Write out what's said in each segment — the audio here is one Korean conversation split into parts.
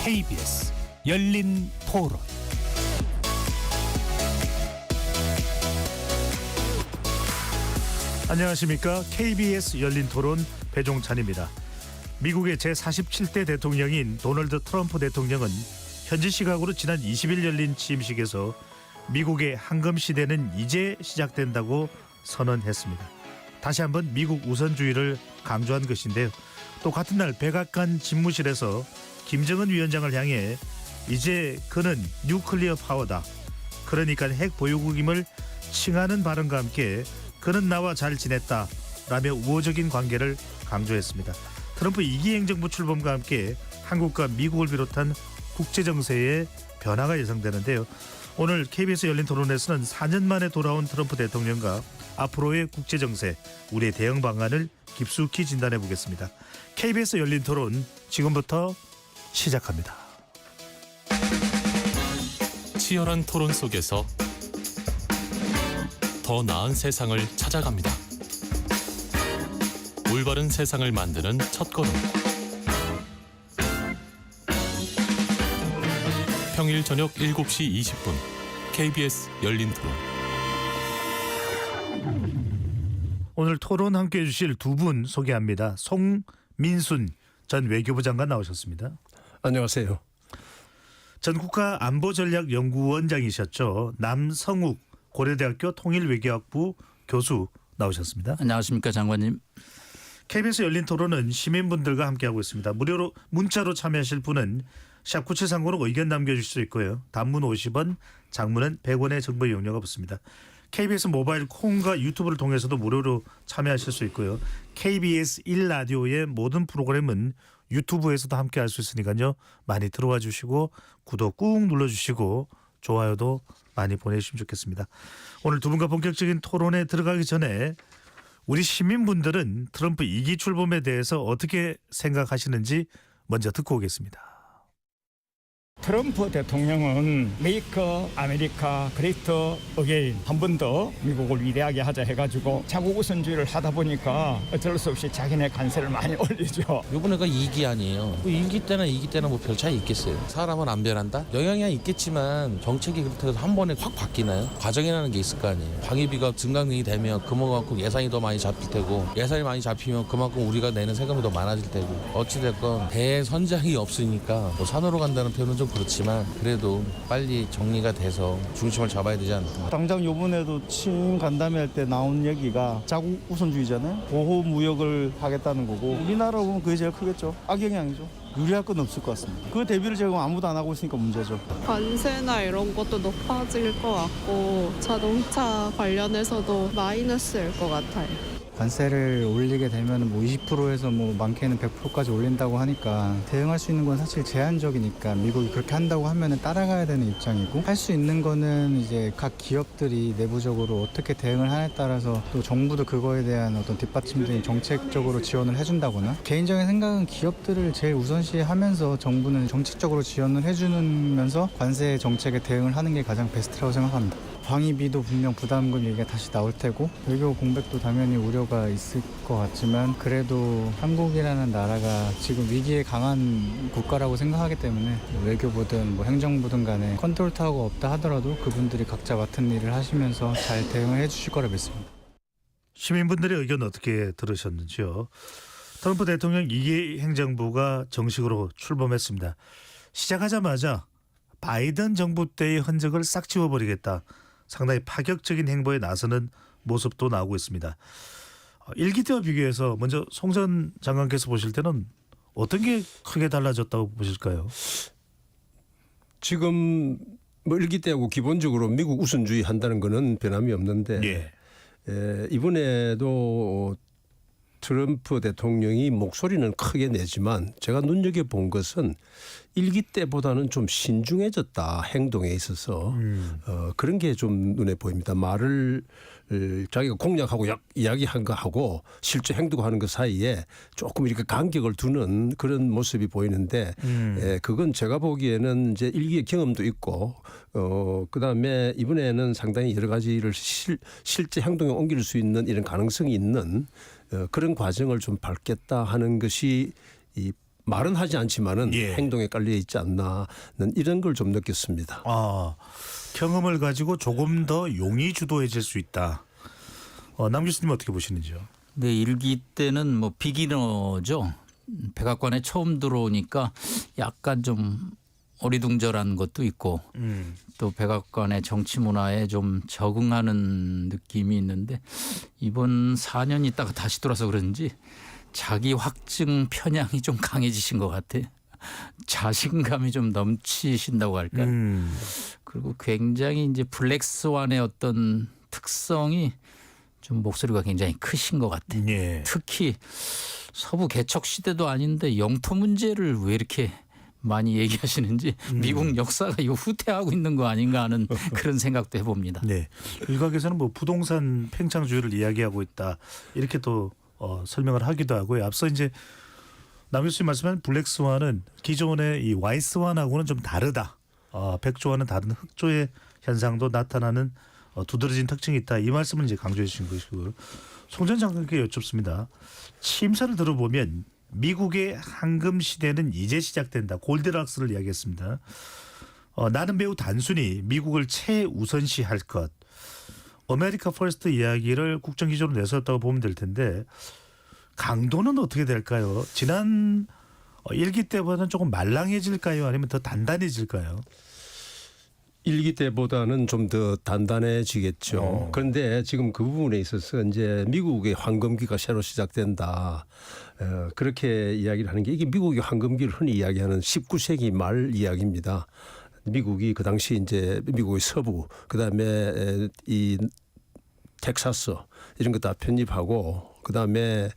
KBS 열린 토론. 안녕하십니까. KBS 열린 토론 배종찬입니다. 미국의 제47대 대통령인 도널드 트럼프 대통령은 현지 시각으로 지난 20일 열린 취임식에서 미국의 황금 시대는 이제 시작된다고 선언했습니다. 다시 한번 미국 우선주의를 강조한 것인데요. 또 같은 날 백악관 집무실에서 김정은 위원장을 향해 이제 그는 뉴클리어 파워다, 그러니까 핵 보유국임을 칭하는 발언과 함께 그는 나와 잘 지냈다 라며 우호적인 관계를 강조했습니다. 트럼프 2기 행정부 출범과 함께 한국과 미국을 비롯한 국제정세에 변화가 예상되는데요. 오늘 KBS 열린 토론에서는 4년 만에 돌아온 트럼프 대통령과 앞으로의 국제정세, 우리의 대응 방안을 깊숙이 진단해 보겠습니다. KBS 열린 토론 지금부터 시작합니다. 치열한 토론 속에서 더 나은 세상을 찾아갑니다. 올바른 세상을 만드는 첫걸음. 평일 저녁 7시 20분 KBS 열린 토론. 오늘 토론 함께해 주실 두 분 소개합니다. 송민순 전 외교부 장관 나오셨습니다. 안녕하세요. 전 국가안보전략연구원장이셨죠. 남성욱 고려대학교 통일외교학부 교수 나오셨습니다. 안녕하십니까, 장관님. KBS 열린 토론은 시민분들과 함께하고 있습니다. 무료로 문자로 참여하실 분은 샵 9730으로 의견 남겨주실 수 있고요. 단문 50원, 장문은 100원의 정보 이용료가 붙습니다. KBS 모바일 콩과 유튜브를 통해서도 무료로 참여하실 수 있고요. KBS 1라디오의 모든 프로그램은 유튜브에서도 함께할 수 있으니까요. 많이 들어와 주시고 구독 꾹 눌러주시고 좋아요도 많이 보내주시면 좋겠습니다. 오늘 두 분과 본격적인 토론에 들어가기 전에 우리 시민분들은 트럼프 2기 출범에 대해서 어떻게 생각하시는지 먼저 듣고 오겠습니다. 트럼프 대통령은 메이커 아메리카 그레이터 어게인, 한 번 더 미국을 위대하게 하자 해가지고 자국 우선주의를 하다 보니까 어쩔 수 없이 자기네 관세를 많이 올리죠. 이번에가 2기 아니에요. 1기 때나 2기 때나 뭐 별 차이 있겠어요. 사람은 안 변한다? 영향이 있겠지만 정책이 그렇다고 해서 한 번에 확 바뀌나요? 과정이라는 게 있을 거 아니에요. 방위비가 증강이 되면 그만큼 예산이 더 많이 잡힐 테고, 예산이 많이 잡히면 그만큼 우리가 내는 세금이 더 많아질 테고, 어찌됐건 대선장이 없으니까 뭐 산으로 간다는 표현은 좀 그렇지만 그래도 빨리 정리가 돼서 중심을 잡아야 되지 않나. 당장 요번에도 취임 간담회 할 때 나온 얘기가 자국 우선주의잖아요. 보호 무역을 하겠다는 거고, 우리나라로 보면 그게 제일 크겠죠. 악영향이죠. 유리할 건 없을 것 같습니다. 그 대비를 지금 아무도 안 하고 있으니까 문제죠. 관세나 이런 것도 높아질 것 같고 자동차 관련해서도 마이너스일 것 같아요. 관세를 올리게 되면 뭐 20%에서 뭐 많게는 100%까지 올린다고 하니까 대응할 수 있는 건 사실 제한적이니까 미국이 그렇게 한다고 하면은 따라가야 되는 입장이고, 할 수 있는 거는 이제 각 기업들이 내부적으로 어떻게 대응을 하냐에 따라서 또 정부도 그거에 대한 어떤 뒷받침적인 정책적으로 지원을 해준다거나, 개인적인 생각은 기업들을 제일 우선시하면서 정부는 정책적으로 지원을 해주면서 관세 정책에 대응을 하는 게 가장 베스트라고 생각합니다. 방위비도 분명 부담금 얘기가 다시 나올 테고, 외교 공백도 당연히 우려가 있을 것 같지만 그래도 한국이라는 나라가 지금 위기에 강한 국가라고 생각하기 때문에 외교부든 뭐 행정부든 간에 컨트롤 타워가 없다 하더라도 그분들이 각자 맡은 일을 하시면서 잘 대응을 해주실 거라 믿습니다. 시민분들의 의견 어떻게 들으셨는지요? 트럼프 대통령 2기 행정부가 정식으로 출범했습니다. 시작하자마자 바이든 정부 때의 흔적을 싹 지워버리겠다, 상당히 파격적인 행보에 나서는 모습도 나오고 있습니다. 1기 때와 비교해서 먼저 송 전 장관께서 보실 때는 어떤 게 크게 달라졌다고 보실까요? 지금 뭐 1기 때하고 기본적으로 미국 우선주의 한다는 거는 변함이 없는데, 예. 이번에도 트럼프 대통령이 목소리는 크게 내지만 제가 눈여겨본 것은 1기 때보다는 좀 신중해졌다, 행동에 있어서. 그런 게 좀 눈에 보입니다. 말을 자기가 공약하고 이야기한 거하고 실제 행동하는 것 사이에 조금 이렇게 간격을 두는 그런 모습이 보이는데, 그건 제가 보기에는 이제 1기의 경험도 있고, 그다음에 이번에는 상당히 여러 가지를 실제 행동에 옮길 수 있는 이런 가능성이 있는 그런 과정을 좀 밟겠다 하는 것이 이 말은 하지 않지만은 예. 행동에 깔려 있지 않나는 이런 걸 좀 느꼈습니다. 경험을 가지고 조금 더 용이 주도해질 수 있다. 남 교수님 어떻게 보시는지요? 네, 일기 때는 뭐 비기너죠. 백악관에 처음 들어오니까 약간 좀 어리둥절한 것도 있고 또 백악관의 정치 문화에 좀 적응하는 느낌이 있는데 이번 4년 있다가 다시 돌아서 그런지 자기 확증 편향이 좀 강해지신 것 같아요. 자신감이 좀 넘치신다고 할까요? 그리고 굉장히 이제 블랙스완의 어떤 특성이 좀 목소리가 굉장히 크신 것 같아요. 예. 특히 서부 개척 시대도 아닌데 영토 문제를 왜 이렇게 많이 얘기하시는지 미국 역사가 이거 후퇴하고 있는 거 아닌가 하는 그런 생각도 해봅니다. 네. 일각에서는 뭐 부동산 팽창주의를 이야기하고 있다 이렇게 또 설명을 하기도 하고요. 앞서 이제 남 교수님 말씀한 블랙스완은 기존의 이 화이트스완하고는 좀 다르다. 백조와는 다른 흑조의 현상도 나타나는 두드러진 특징이 있다. 이 말씀을 이제 강조해 주신 것이고요. 송 전 장관께 여쭙습니다. 취임사를 들어보면 미국의 황금 시대는 이제 시작된다. 골드락스를 이야기했습니다. 나는 매우 단순히 미국을 최우선시할 것. 아메리카 퍼스트 이야기를 국정 기조로 내세웠다고 보면 될 텐데 강도는 어떻게 될까요? 지난 일기 때보다는 조금 말랑해질까요? 아니면 더 단단해질까요? 일기 때보다는 좀 더 단단해지겠죠. 그런데 지금 그 부분에 있어서 이제 미국의 황금기가 새로 시작된다. 그렇게 이야기를 하는 게 이게 미국의 황금기를 흔히 이야기하는 19세기 말 이야기입니다. 미국이 그 당시 이제 미국의 서부 그다음에 이 텍사스 이런 거 다 편입하고 그다음에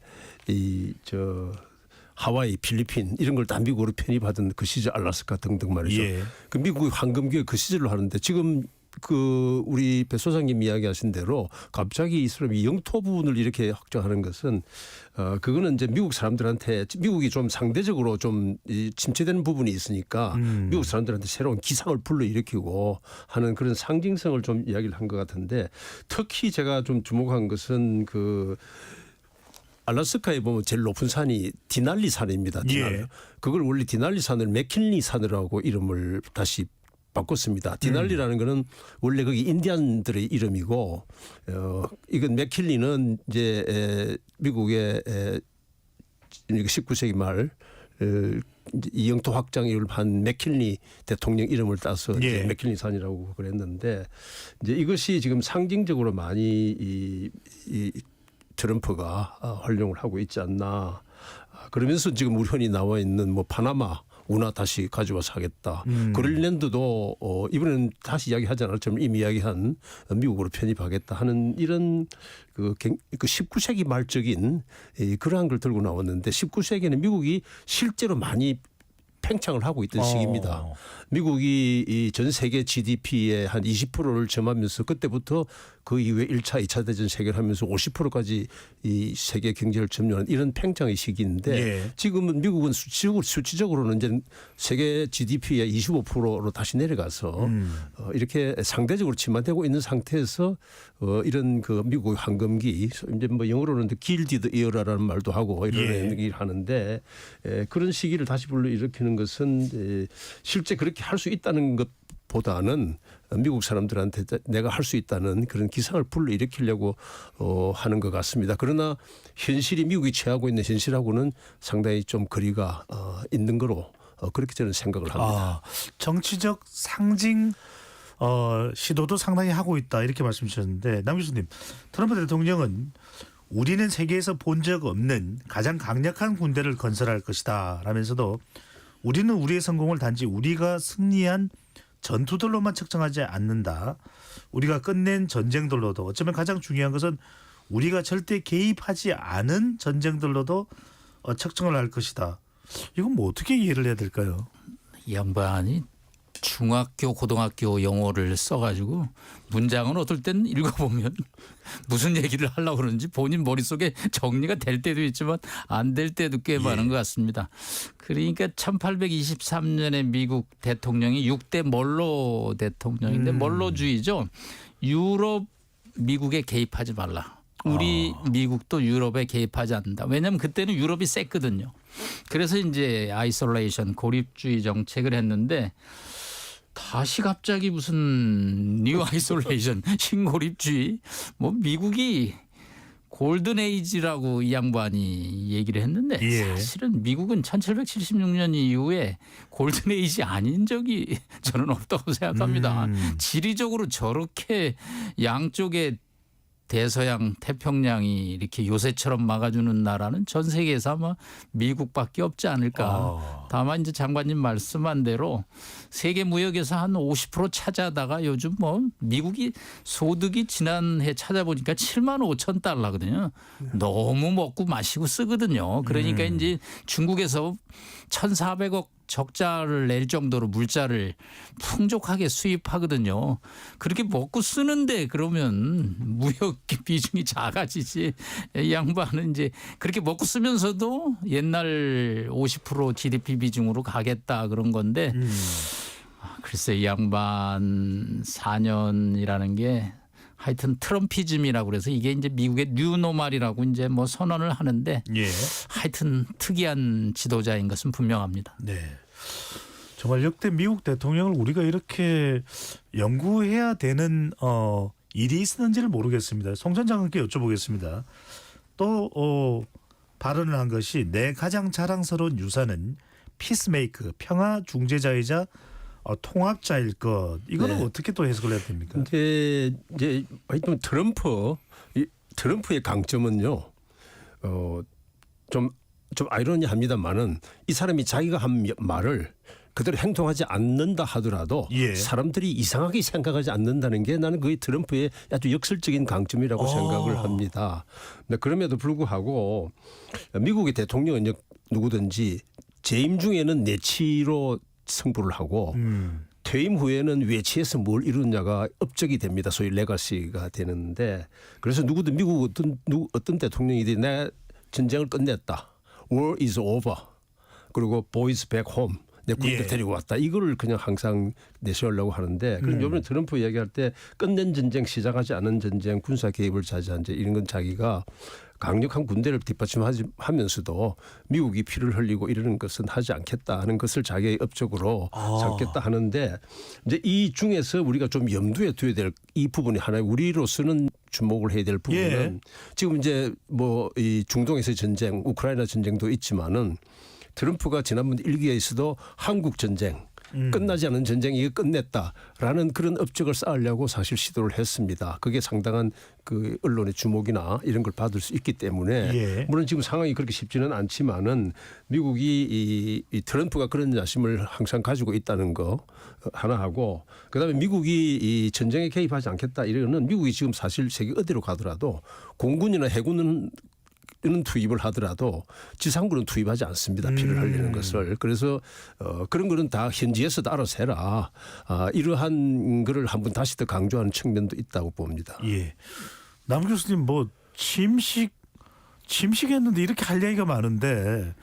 하와이, 필리핀 이런 걸 다 미국으로 편입하던 그 시절 알라스카 등등 말이죠. 예. 그 미국의 황금기가 그 시절로 하는데 지금 그 우리 배 소장님 이야기하신 대로 갑자기 이 사람이 영토 부분을 이렇게 확정하는 것은 그거는 이제 미국 사람들한테 미국이 좀 상대적으로 좀 침체되는 부분이 있으니까 미국 사람들한테 새로운 기상을 불러일으키고 하는 그런 상징성을 좀 이야기를 한 것 같은데 특히 제가 좀 주목한 것은 그 알래스카에 보면 제일 높은 산이 디날리 산입니다. 디날리. 예. 그걸 원래 디날리 산을 맥킨리 산이라고 이름을 다시 바꿨습니다. 디날리라는 거는 원래 거기 인디안들의 이름이고 이건 맥킨리는 이제 미국의 19세기 말 이 영토 확장 이후를 한 맥킨리 대통령 이름을 따서 예. 이제 맥킨리 산이라고 그랬는데 이제 이것이 지금 상징적으로 많이 이 트럼프가 활용을 하고 있지 않나. 그러면서 지금 우리 흔히 나와 있는 뭐 파나마 운하 다시 가져와서 하겠다. 그린랜드도 이번에는 다시 이야기하잖아요. 좀 이미 이야기한 미국으로 편입하겠다 하는 이런 그 19세기 말적인 그러한 걸 들고 나왔는데 19세기에는 미국이 실제로 많이 팽창을 하고 있던 시기입니다. 미국이 이 전 세계 GDP의 한 20%를 점하면서 그때부터 그 이후에 1차, 2차 대전 세계를 하면서 50%까지 이 세계 경제를 점령하는 이런 팽창의 시기인데 예. 지금은 미국은 수치적으로는 이제 세계 GDP의 25%로 다시 내려가서 이렇게 상대적으로 침체되고 있는 상태에서 이런 그 미국의 황금기 이제 뭐 영어로는 길디드 이어라라는 말도 하고 이런 예. 얘기를 하는데 그런 시기를 다시 불러일으키는 것은 실제 그렇게 할 수 있다는 것보다는 미국 사람들한테 내가 할 수 있다는 그런 기상을 불러일으키려고 하는 것 같습니다. 그러나 현실이 미국이 취하고 있는 현실하고는 상당히 좀 거리가 있는 거로 그렇게 저는 생각을 합니다. 정치적 상징 시도도 상당히 하고 있다 이렇게 말씀 주셨는데 남 교수님 트럼프 대통령은 우리는 세계에서 본 적 없는 가장 강력한 군대를 건설할 것이다 라면서도 우리는 우리의 성공을 단지 우리가 승리한 전투들로만 측정하지 않는다. 우리가 끝낸 전쟁들로도 어쩌면 가장 중요한 것은 우리가 절대 개입하지 않은 전쟁들로도 측정을 할 것이다. 이건 뭐 어떻게 이해를 해야 될까요? 이 양반이 중학교, 고등학교 영어를 써가지고 문장은 어떨 땐 읽어보면 무슨 얘기를 하려고 그러는지 본인 머릿속에 정리가 될 때도 있지만 안 될 때도 꽤 많은 것 같습니다. 그러니까 1823년에 미국 대통령이 6대 멀로 대통령인데 멀로주의죠. 유럽 미국에 개입하지 말라. 우리 미국도 유럽에 개입하지 않는다. 왜냐하면 그때는 유럽이 셌거든요. 그래서 이제 아이솔레이션 고립주의 정책을 했는데 다시 갑자기 무슨 뉴 아이솔레이션 신고립주의 뭐 미국이 골든 에이지라고 이 양반이 얘기를 했는데 예. 사실은 미국은 1776년 이후에 골든 에이지 아닌 적이 저는 없다고 생각합니다. 지리적으로 저렇게 양쪽에 대서양 태평양이 이렇게 요새처럼 막아주는 나라는 전 세계에서 아마 미국밖에 없지 않을까. 다만 이제 장관님 말씀한 대로 세계 무역에서 한 50% 차지하다가 요즘 뭐 미국이 소득이 지난해 찾아보니까 7만 5천 달러거든요. 너무 먹고 마시고 쓰거든요. 그러니까 이제 중국에서 1,400억 적자를 낼 정도로 물자를 풍족하게 수입하거든요. 그렇게 먹고 쓰는데 그러면 무역 비중이 작아지지. 이 양반은 이제 그렇게 먹고 쓰면서도 옛날 50% GDP 비중으로 가겠다 그런 건데 글쎄 이 양반 4년이라는 게 하여튼 트럼피즘이라고 그래서 이게 이제 미국의 뉴노멀이라고 이제 뭐 선언을 하는데 예. 하여튼 특이한 지도자인 것은 분명합니다. 네. 정말 역대 미국 대통령을 우리가 이렇게 연구해야 되는 일이 있었는지를 모르겠습니다. 송 전 장관께 여쭤보겠습니다. 또 발언을 한 것이 내 가장 자랑스러운 유산은 피스메이커 평화 중재자이자 통합자일 것. 이거는 네. 어떻게 또 해석을 해야 됩니까? 근데 이제 하여튼 트럼프의 강점은요. 좀 아이러니합니다만은 이 사람이 자기가 한 말을 그대로 행동하지 않는다 하더라도 예. 사람들이 이상하게 생각하지 않는다는 게 나는 그게 트럼프의 아주 역설적인 강점이라고 생각을 합니다. 근데 그럼에도 불구하고 미국의 대통령은 누구든지 재임 중에는 내치로 승부를 하고 퇴임 후에는 외치에서 뭘 이루느냐가 업적이 됩니다. 소위 레가시가 되는데 그래서 누구든 미국 어떤 대통령이든 내 전쟁을 끝냈다. War is over. 그리고 boys back home. 내 군대 예. 데리고 왔다. 이거를 그냥 항상 내세우려고 하는데 그럼 이번에 트럼프 얘기할 때 끝낸 전쟁 시작하지 않은 전쟁 군사 개입을 자제한 전 이런 건 자기가 강력한 군대를 뒷받침하면서도 미국이 피를 흘리고 이러는 것은 하지 않겠다 하는 것을 자기의 업적으로 삼겠다 하는데 이제 이 중에서 우리가 좀 염두에 둬야 될 이 부분이 하나 우리로서는 주목을 해야 될 부분은 예. 지금 이제 뭐 이 중동에서의 전쟁 우크라이나 전쟁도 있지만은 트럼프가 지난번 일기에서도 한국 전쟁 끝나지 않은 전쟁 이거 끝냈다라는 그런 업적을 쌓으려고 사실 시도를 했습니다. 그게 상당한 그 언론의 주목이나 이런 걸 받을 수 있기 때문에 예. 물론 지금 상황이 그렇게 쉽지는 않지만은 미국이 이 트럼프가 그런 야심을 항상 가지고 있다는 거 하나 하고 그다음에 미국이 이 전쟁에 개입하지 않겠다 이러는 미국이 지금 사실 세계 어디로 가더라도 공군이나 해군은 투입을 하더라도 지상군은 투입하지 않습니다. 피를 흘리는 것을. 그래서 그런 거는 다 현지에서 알아서 해라. 이러한 거를 한번 다시 더 강조하는 측면도 있다고 봅니다. 예. 남 교수님 뭐 침식했는데 이렇게 할 얘기가 많은데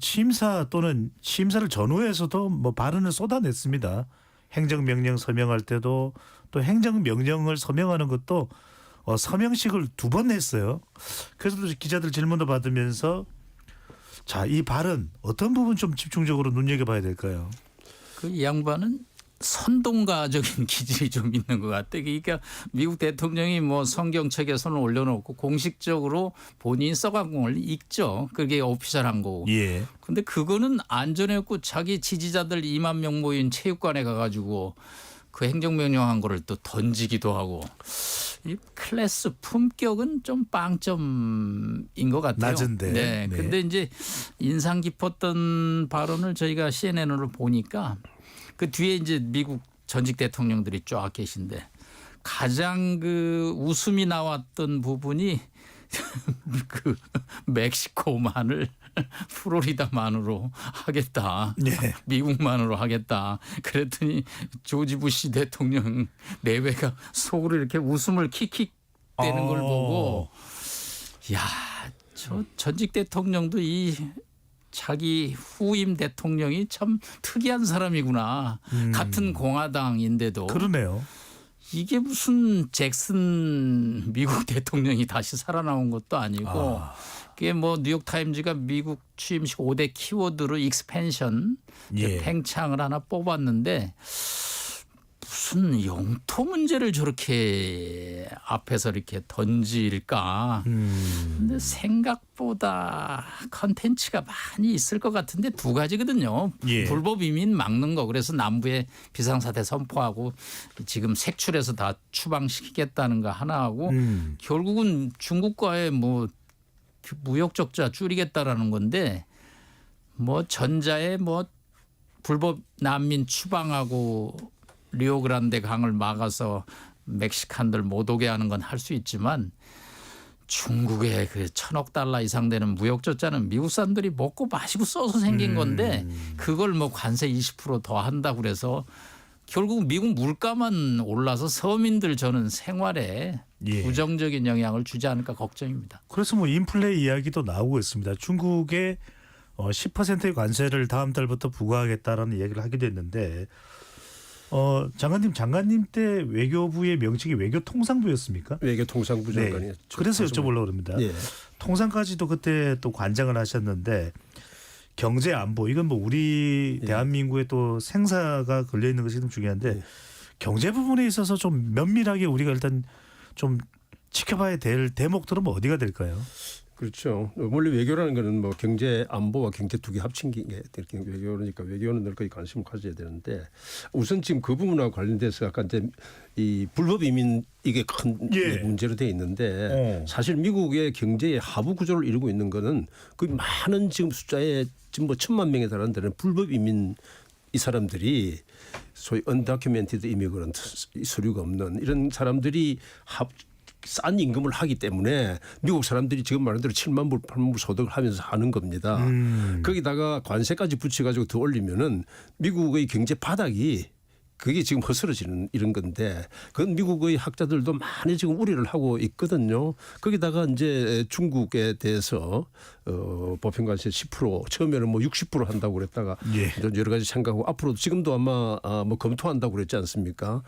침사 또는 침사를 전후해서도 뭐 발언을 쏟아냈습니다. 행정명령 서명할 때도 또 행정명령을 서명하는 것도 서명식을 2번 했어요. 그래서 기자들 질문도 받으면서 자, 이 발언 어떤 부분 좀 집중적으로 눈여겨봐야 될까요? 그 이 양반은 선동가적인 기질이 좀 있는 것 같아. 그러니까 미국 대통령이 뭐 성경책에 손을 올려놓고 공식적으로 본인이 써간 걸 읽죠. 그게 오피셜한 거고. 예. 근데 그거는 안전했고 자기 지지자들 2만 명 모인 체육관에 가가지고 그 행정명령한 거를 또 던지기도 하고. 이 클래스 품격은 좀 빵점인 것 같아요. 낮은데. 네. 네. 근데 이제 인상 깊었던 발언을 저희가 CNN으로 보니까 그 뒤에 이제 미국 전직 대통령들이 쫙 계신데 가장 그 웃음이 나왔던 부분이 그 멕시코만을 플로리다만으로 하겠다. 예. 미국만으로 하겠다. 그랬더니 조지 부시 대통령 내외가 속으로 이렇게 웃음을 킥킥 대는 걸 보고 야, 저 전직 대통령도 이 자기 후임 대통령이 참 특이한 사람이구나. 같은 공화당인데도 그러네요. 이게 무슨 잭슨 미국 대통령이 다시 살아나온 것도 아니고 그게 뭐 뉴욕타임즈가 미국 취임식 5대 키워드로 익스펜션 예. 팽창을 하나 뽑았는데 무슨 영토 문제를 저렇게 앞에서 이렇게 던질까. 근데 생각보다 컨텐츠가 많이 있을 것 같은데 두 가지거든요. 예. 불법 이민 막는 거. 그래서 남부에 비상사태 선포하고 지금 색출해서 다 추방시키겠다는 거 하나하고 결국은 중국과의 뭐 무역 적자 줄이겠다라는 건데 뭐 전자에 뭐 불법 난민 추방하고 리오그란데 강을 막아서 멕시칸들 못 오게 하는 건 할 수 있지만 중국의 그 1,000억 달러 이상 되는 무역 적자는 미국 사람들이 먹고 마시고 써서 생긴 건데 그걸 뭐 관세 20% 더 한다고 그래서 결국 미국 물가만 올라서 서민들 저는 생활에 예. 부정적인 영향을 주지 않을까 걱정입니다. 그래서 뭐 인플레 이야기도 나오고 있습니다. 중국에 10%의 관세를 다음 달부터 부과하겠다라는 얘기를 하기도 했는데 장관님 때 외교부의 명칭이 외교통상부였습니까? 외교통상부 네. 장관이었죠. 그래서 여쭤보려고 합니다. 예. 통상까지도 그때 또 관장을 하셨는데 경제 안보 이건 뭐 우리 예. 대한민국의 또 생사가 걸려 있는 것이 좀 중요한데 예. 경제 부분에 있어서 좀 면밀하게 우리가 일단 좀 지켜봐야 될 대목들은 뭐 어디가 될까요? 그렇죠. 원래 외교라는 거는 뭐 경제 안보와 경제 두 개 합친 게 외교니까 외교는 늘 거기 관심을 가져야 되는데 우선 지금 그 부분하고 관련돼서 아까 이제 이 불법 이민 이게 큰 예. 문제로 돼 있는데 사실 미국의 경제의 하부 구조를 이루고 있는 거는 그 많은 지금 숫자에 지금 뭐 1,000만 명에 달하는 데는 불법 이민 이 사람들이 소위 undocumented immigrant 서류가 없는 이런 사람들이 싼 임금을 하기 때문에 미국 사람들이 지금 말한 대로 7만 불, 8만 불 소득을 하면서 하는 겁니다. 거기다가 관세까지 붙여가지고 더 올리면은 미국의 경제 바닥이 그게 지금 허스러지는 이런 건데 그건 미국의 학자들도 많이 지금 우려를 하고 있거든요. 거기다가 이제 중국에 대해서 보편관세 10% 처음에는 뭐 60% 한다고 그랬다가 예. 여러 가지 생각하고 앞으로도 지금도 아마 뭐 검토한다고 그랬지 않습니까?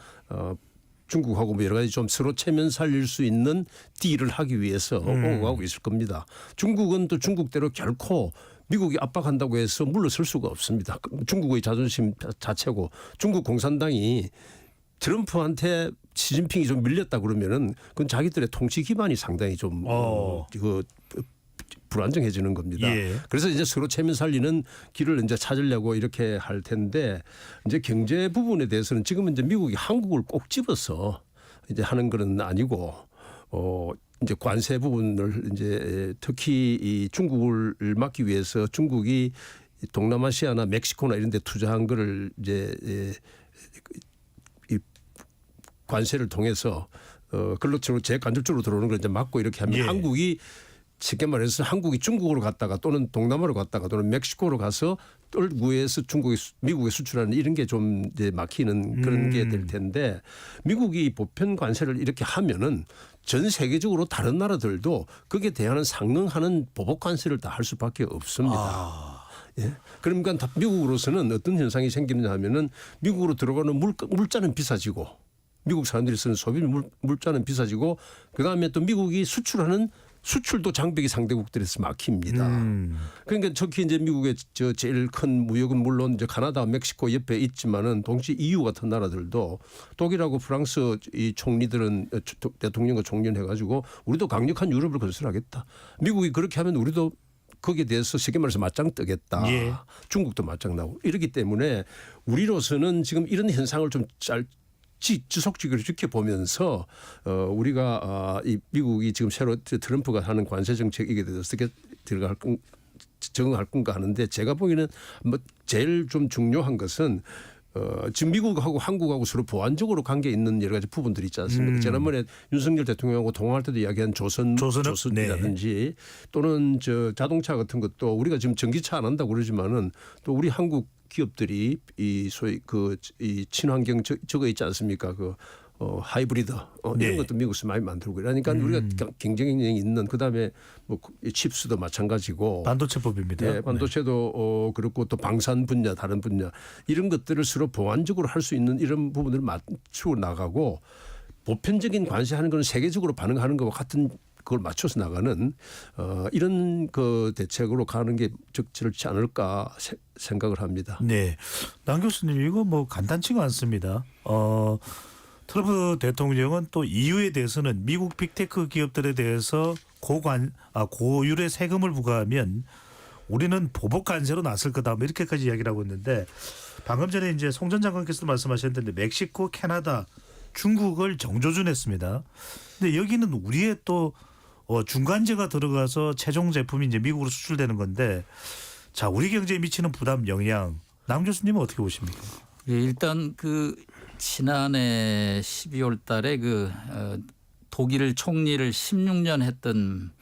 중국하고 뭐 여러 가지 좀 서로 체면 살릴 수 있는 딜을 하기 위해서 오고가고 있을 겁니다. 중국은 또 중국대로 결코 미국이 압박한다고 해서 물러설 수가 없습니다. 중국의 자존심 자체고 중국 공산당이 트럼프한테 시진핑이 좀 밀렸다 그러면은 그건 자기들의 통치 기반이 상당히 좀 불안정해지는 겁니다. 예. 그래서 이제 서로 체면 살리는 길을 이제 찾으려고 이렇게 할 텐데 이제 경제 부분에 대해서는 지금은 이제 미국이 한국을 꼭 집어서 이제 하는 건 아니고 이제 관세 부분을 이제 특히 이 중국을 막기 위해서 중국이 동남아시아나 멕시코나 이런 데 투자한 거를 이제 이 관세를 통해서 그걸로 제 간접적으로 들어오는 걸 이제 막고 이렇게 하면 예. 한국이 쉽게 말해서 한국이 중국으로 갔다가 또는 동남아로 갔다가 또는 멕시코로 가서 똘구에서 미국에 수출하는 이런 게 좀 이제 막히는 그런 게 될 텐데 미국이 보편 관세를 이렇게 하면은 전 세계적으로 다른 나라들도 거기에 대한 상응하는 보복 관세를 다 할 수밖에 없습니다. 예. 그러니까 미국으로서는 어떤 현상이 생기느냐 하면은 미국으로 들어가는 물자는 비싸지고 미국 사람들이 쓰는 소비 물자는 비싸지고 그다음에 또 미국이 수출하는 수출도 장벽이 상대국들에서 막힙니다. 그러니까 특히 이제 미국의 제일 큰 무역은 물론 이제 카나다, 멕시코 옆에 있지만은 동시에 EU 같은 나라들도 독일하고 프랑스 이 총리들은 대통령과 총리를 해가지고 우리도 강력한 유럽을 건설하겠다. 미국이 그렇게 하면 우리도 거기에 대해서 쉽게 말해서 맞짱 뜨겠다. 예. 중국도 맞짱 나고 이러기 때문에 우리로서는 지금 이런 현상을 좀 지속적으로 지켜보면서 우리가 이 미국이 지금 새로 트럼프가 하는 관세 정책에 대해서 어떻게 적응할 건가 하는데 제가 보기에는 뭐 제일 좀 중요한 것은 지금 미국하고 한국하고 서로 보완적으로 관계 있는 여러 가지 부분들이 있지 않습니까? 지난번에 윤석열 대통령하고 통화할 때도 이야기한 조선이라든지 또는 자동차 같은 것도 우리가 지금 전기차 안 한다고 그러지만은 또 우리 한국 기업들이 이 소위 이 친환경 저거 있지 않습니까? 하이브리드 이런 것도 미국에서 많이 만들고 그러니까 우리가 경쟁력이 있는 그다음에 뭐 칩스도 마찬가지고 반도체법입니다. 네, 반도체도 그렇고 또 방산 분야 다른 분야 이런 것들을 서로 보완적으로 할 수 있는 이런 부분을 맞추어 나가고 보편적인 관세하는 건 세계적으로 반응하는 것과 같은 그걸 맞춰서 나가는 이런 그 대책으로 가는 게 적절치 않을까 생각을 합니다. 네, 남 교수님 이거 뭐 간단치가 않습니다. 트럼프 대통령은 또 EU에 대해서는 미국 빅테크 기업들에 대해서 고율의 세금을 부과하면 우리는 보복 관세로 나설 거다. 뭐 이렇게까지 이야기를 하고 있는데 방금 전에 이제 송 전 장관께서도 말씀하셨는데 멕시코, 캐나다, 중국을 정조준했습니다. 근데 여기는 우리의 또 중간재가 들어가서 최종 제품이 이제 미국으로 수출되는 건데 자 우리 경제에 미치는 부담 영향 남 교수님은 어떻게 보십니까? 예, 일단 그 지난해 12월 달에 독일 총리를 16년 했던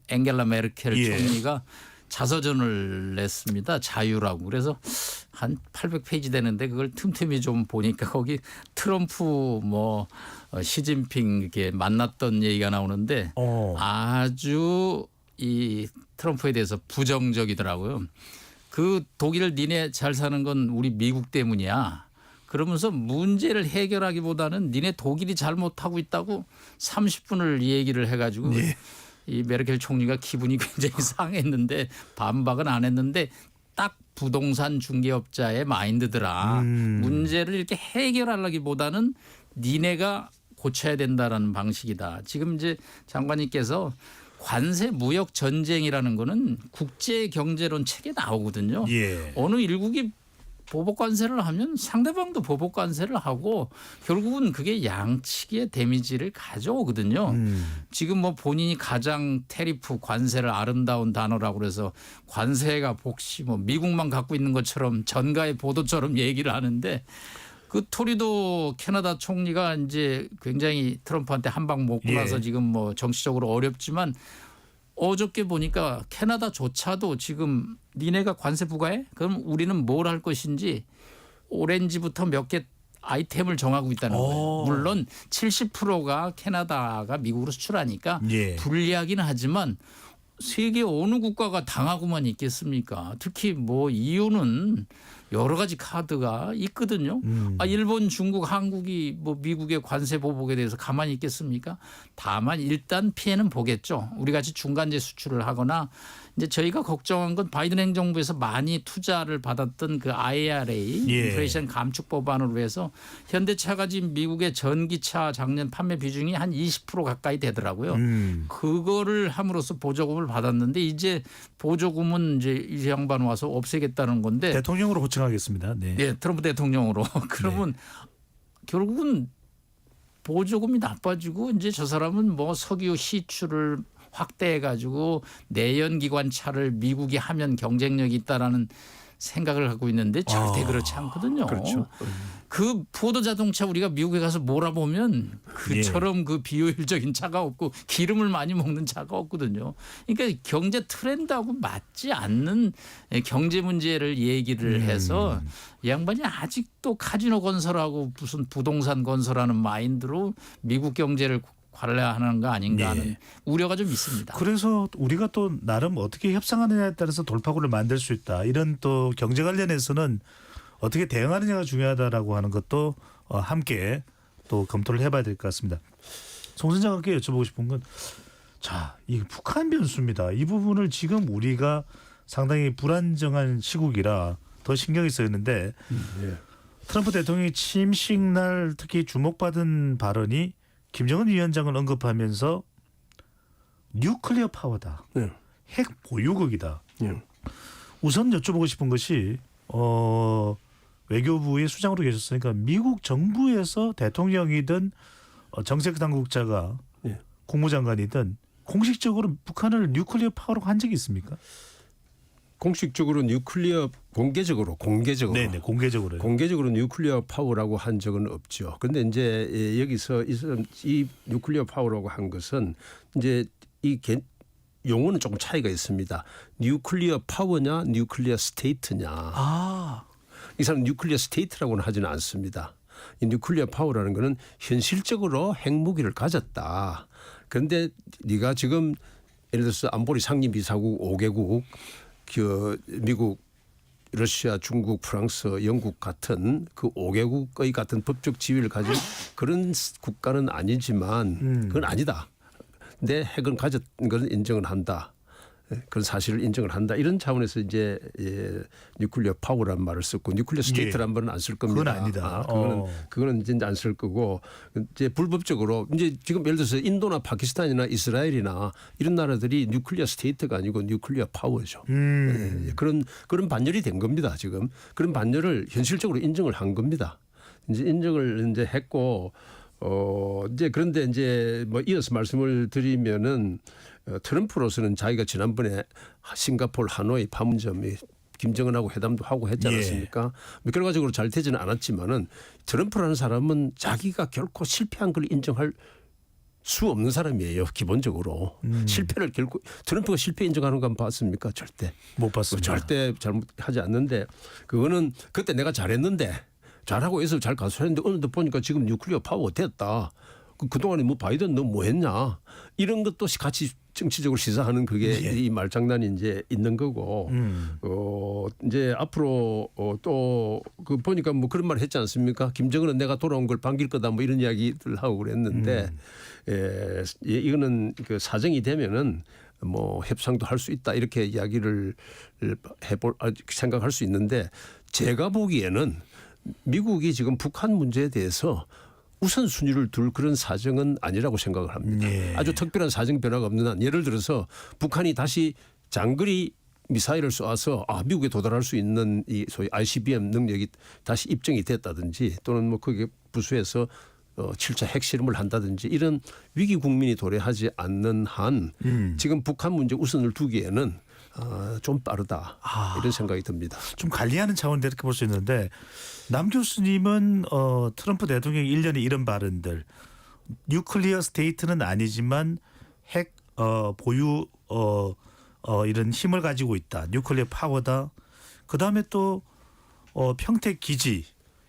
앵겔라 메르켈 총리가 자서전을 냈습니다. 자유라고. 그래서 한 800페이지 되는데 그걸 틈틈이 좀 보니까 거기 트럼프 시진핑 이렇게 만났던 얘기가 나오는데 아주 이 트럼프에 대해서 부정적이더라고요. 그 독일을 니네 잘 사는 건 우리 미국 때문이야. 그러면서 문제를 해결하기보다는 니네 독일이 잘못하고 있다고 30분을 얘기를 해가지고 이 메르켈 총리가 기분이 굉장히 상했는데 반박은 안 했는데 딱 부동산 중개업자의 마인드더라. 문제를 이렇게 해결하려기보다는 니네가 고쳐야 된다라는 방식이다. 지금 이제 장관님께서 관세 무역 전쟁이라는 거는 국제 경제론 책에 나오거든요. 어느 일국이 보복 관세를 하면 상대방도 보복 관세를 하고 결국은 그게 양측의 데미지를 가져오거든요. 지금 본인이 가장 테리프 관세를 아름다운 단어라고 그래서 관세가 복시 미국만 갖고 있는 것처럼 전가의 보도처럼 얘기를 하는데 그 토리도 캐나다 총리가 이제 굉장히 트럼프한테 한 방 먹고 나서 지금 정치적으로 어렵지만 어저께 보니까 캐나다조차도 지금 니네가 관세 부과해? 그럼 우리는 뭘 할 것인지 오렌지부터 몇 개 아이템을 정하고 있다는 거예요. 물론 70%가 캐나다가 미국으로 수출하니까 불리하긴 하지만 세계 어느 국가가 당하고만 있겠습니까? 특히 EU는 여러 가지 카드가 있거든요. 일본, 중국, 한국이 미국의 관세 보복에 대해서 가만히 있겠습니까? 다만 일단 피해는 보겠죠. 우리 같이 중간재 수출을 하거나 이제 저희가 걱정한 건 바이든 행정부에서 많이 투자를 받았던 그 IRA 인플레이션 감축 법안으로 해서 현대차가 지금 미국의 전기차 작년 판매 비중이 한 20% 가까이 되더라고요. 그거를 함으로써 보조금을 받았는데 이제 보조금은 이제 이 양반 와서 없애겠다는 건데 대통령으로 호칭하겠습니다. 네, 트럼프 대통령으로. 그러면 결국은 보조금이 나빠지고 이제 저 사람은 석유 시추를 확대해 가지고 내연기관 차를 미국이 하면 경쟁력이 있다라는 생각을 갖고 있는데 절대 그렇지 않거든요. 그렇죠. 그 포도 자동차 우리가 미국에 가서 몰아보면 그처럼 그 비효율적인 차가 없고 기름을 많이 먹는 차가 없거든요. 그러니까 경제 트렌드하고 맞지 않는 경제 문제를 얘기를 해서 이 양반이 아직도 카지노 건설하고 무슨 부동산 건설하는 마인드로 미국 경제를 관리하는 거 아닌가 하는 우려가 좀 있습니다. 그래서 우리가 또 나름 어떻게 협상하느냐에 따라서 돌파구를 만들 수 있다. 이런 또 경제 관련해서는 어떻게 대응하느냐가 중요하다라고 하는 것도 함께 또 검토를 해봐야 될 것 같습니다. 송 전 장관께 여쭤보고 싶은 건 이 북한 변수입니다. 이 부분을 지금 우리가 상당히 불안정한 시국이라 더 신경이 쓰였는데 트럼프 대통령이 취임식 날 특히 주목받은 발언이 김정은 위원장을 언급하면서 뉴클리어 파워다. 핵 보유국이다. 우선 여쭤보고 싶은 것이 외교부의 수장으로 계셨으니까 미국 정부에서 대통령이든 정책 당국자가 국무장관이든 공식적으로 북한을 뉴클리어 파워로 한 적이 있습니까? 공식적으로 뉴클리어 공개적으로 네네, 공개적으로 뉴클리어 파워라고 한 적은 없죠. 그런데 이제 여기서 이 뉴클리어 파워라고 한 것은 이제 이 용어는 조금 차이가 있습니다. 뉴클리어 파워냐 뉴클리어 스테이트냐. 이 사람 뉴클리어 스테이트라고는 하지는 않습니다. 이 뉴클리어 파워라는 것은 현실적으로 핵무기를 가졌다. 그런데 네가 지금 예를 들어서 안보리 상임이사국 5개국 미국 러시아, 중국, 프랑스, 영국 같은 그 5개국의 같은 법적 지위를 가진 그런 국가는 아니지만 그건 아니다. 내 핵은 가졌던 것은 인정을 한다. 그런 사실을 인정을 한다. 이런 차원에서 이제 뉴클리어 파워란 말을 썼고 뉴클리어 스테이트란 말은 안 쓸 겁니다. 그건 아니다. 그거는 이제 안 쓸 거고 이제 불법적으로 이제 지금 예를 들어서 인도나 파키스탄이나 이스라엘이나 이런 나라들이 뉴클리어 스테이트가 아니고 뉴클리어 파워죠. 그런 반열이 된 겁니다. 지금 그런 반열을 현실적으로 인정을 한 겁니다. 이제 인정을 이제 했고 이제 그런데 이제 뭐 이어서 말씀을 드리면은 트럼프로서는 자기가 지난번에 싱가포르 하노이 판문점이 김정은하고 회담도 하고 했지 않았습니까? 결과적으로 잘 되지는 않았지만은 트럼프라는 사람은 자기가 결코 실패한 걸 인정할 수 없는 사람이에요. 기본적으로 실패를 결코 트럼프가 실패 인정하는 거 한번 봤습니까? 절대 못 봤습니다. 절대 잘못하지 않는데 그거는 그때 내가 잘했는데 잘하고 해서 잘 가수했는데 어느 날 보니까 지금 뉴클리어 파워 됐다. 그동안에 뭐 바이든 너 뭐 했냐 이런 것도 같이 정치적으로 시사하는 그게 이 말장난이 이제 있는 거고 이제 앞으로 또 그 보니까 뭐 그런 말 했지 않습니까? 김정은은 내가 돌아온 걸 반길 거다 뭐 이런 이야기들 하고 그랬는데 이거는 그 사정이 되면은 뭐 협상도 할 수 있다 이렇게 이야기를 생각할 수 있는데 제가 보기에는 미국이 지금 북한 문제에 대해서 우선순위를 둘 그런 사정은 아니라고 생각을 합니다. 아주 특별한 사정 변화가 없는 한 예를 들어서 북한이 다시 장거리 미사일을 쏘아서 미국에 도달할 수 있는 이 소위 ICBM 능력이 다시 입증이 됐다든지 또는 뭐 거기에 부수해서 7차 핵실험을 한다든지 이런 위기 국민이 도래하지 않는 한 지금 북한 문제 우선을 두기에는 좀 빠르다 이런 생각이 듭니다. 좀 관리하는 차원도 이렇게 볼 수 있는데 남 교수님은 트럼프 대통령이 1년에 이런 발언들 뉴클리어 스테이트는 아니지만 핵 보유 이런 힘을 가지고 있다. 뉴클리어 파워다. 그다음에 또 평택 기지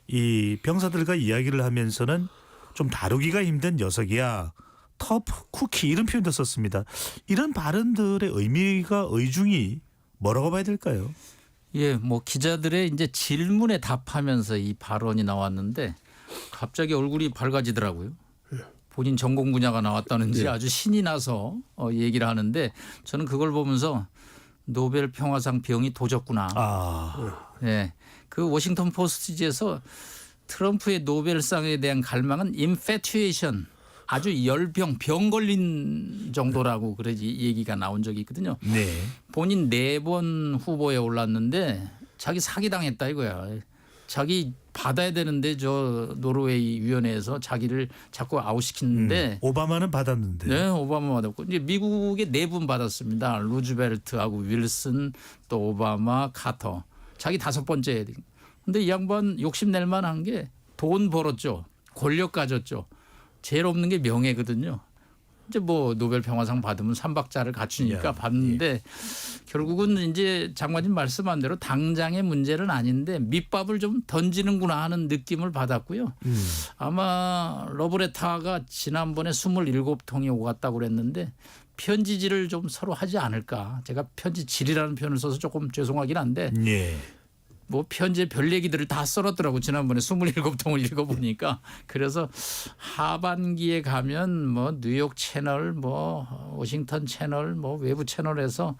이 병사들과 이야기를 하면서는 좀 다루기가 힘든 녀석이야. 터프 쿠키 이런 표현도 썼습니다. 이런 발언들의 의미가 의중이 뭐라고 봐야 될까요? 예, 뭐 기자들의 이제 질문에 답하면서 이 발언이 나왔는데 갑자기 얼굴이 밝아지더라고요. 본인 전공 분야가 나왔다는지 아주 신이 나서 얘기를 하는데 저는 그걸 보면서 노벨 평화상 병이 도졌구나. 네, 그 워싱턴 포스트지에서 트럼프의 노벨상에 대한 갈망은 infatuation, 아주 열병, 병 걸린 정도라고 그러지 얘기가 나온 적이 있거든요. 네. 본인 4번 후보에 올랐는데 자기 사기당했다 이거야. 자기 받아야 되는데 저 노르웨이 위원회에서 자기를 자꾸 아웃시키는데 오바마는 받았는데. 네, 오바마 받았고 이제 미국에 4분 받았습니다. 루즈벨트하고 윌슨 또 오바마 카터. 자기 5번째. 근데 이 양반 욕심낼 만한 게 돈 벌었죠. 권력 가졌죠. 제일 없는 게 명예거든요. 이제 뭐 노벨 평화상 받으면 3박자를 갖추니까 받는데 결국은 이제 장관님 말씀한 대로 당장의 문제는 아닌데 밑밥을 좀 던지는구나 하는 느낌을 받았고요. 아마 러브레타가 지난번에 27통이 오갔다고 그랬는데 편지질을 좀 서로 하지 않을까. 제가 편지질이라는 표현을 써서 조금 죄송하긴 한데 뭐 편지에 별 얘기들을 다 썰었더라고. 지난번에 27통을 읽어보니까. 그래서 하반기에 가면 뭐 뉴욕 채널 뭐 워싱턴 채널 뭐 외부 채널에서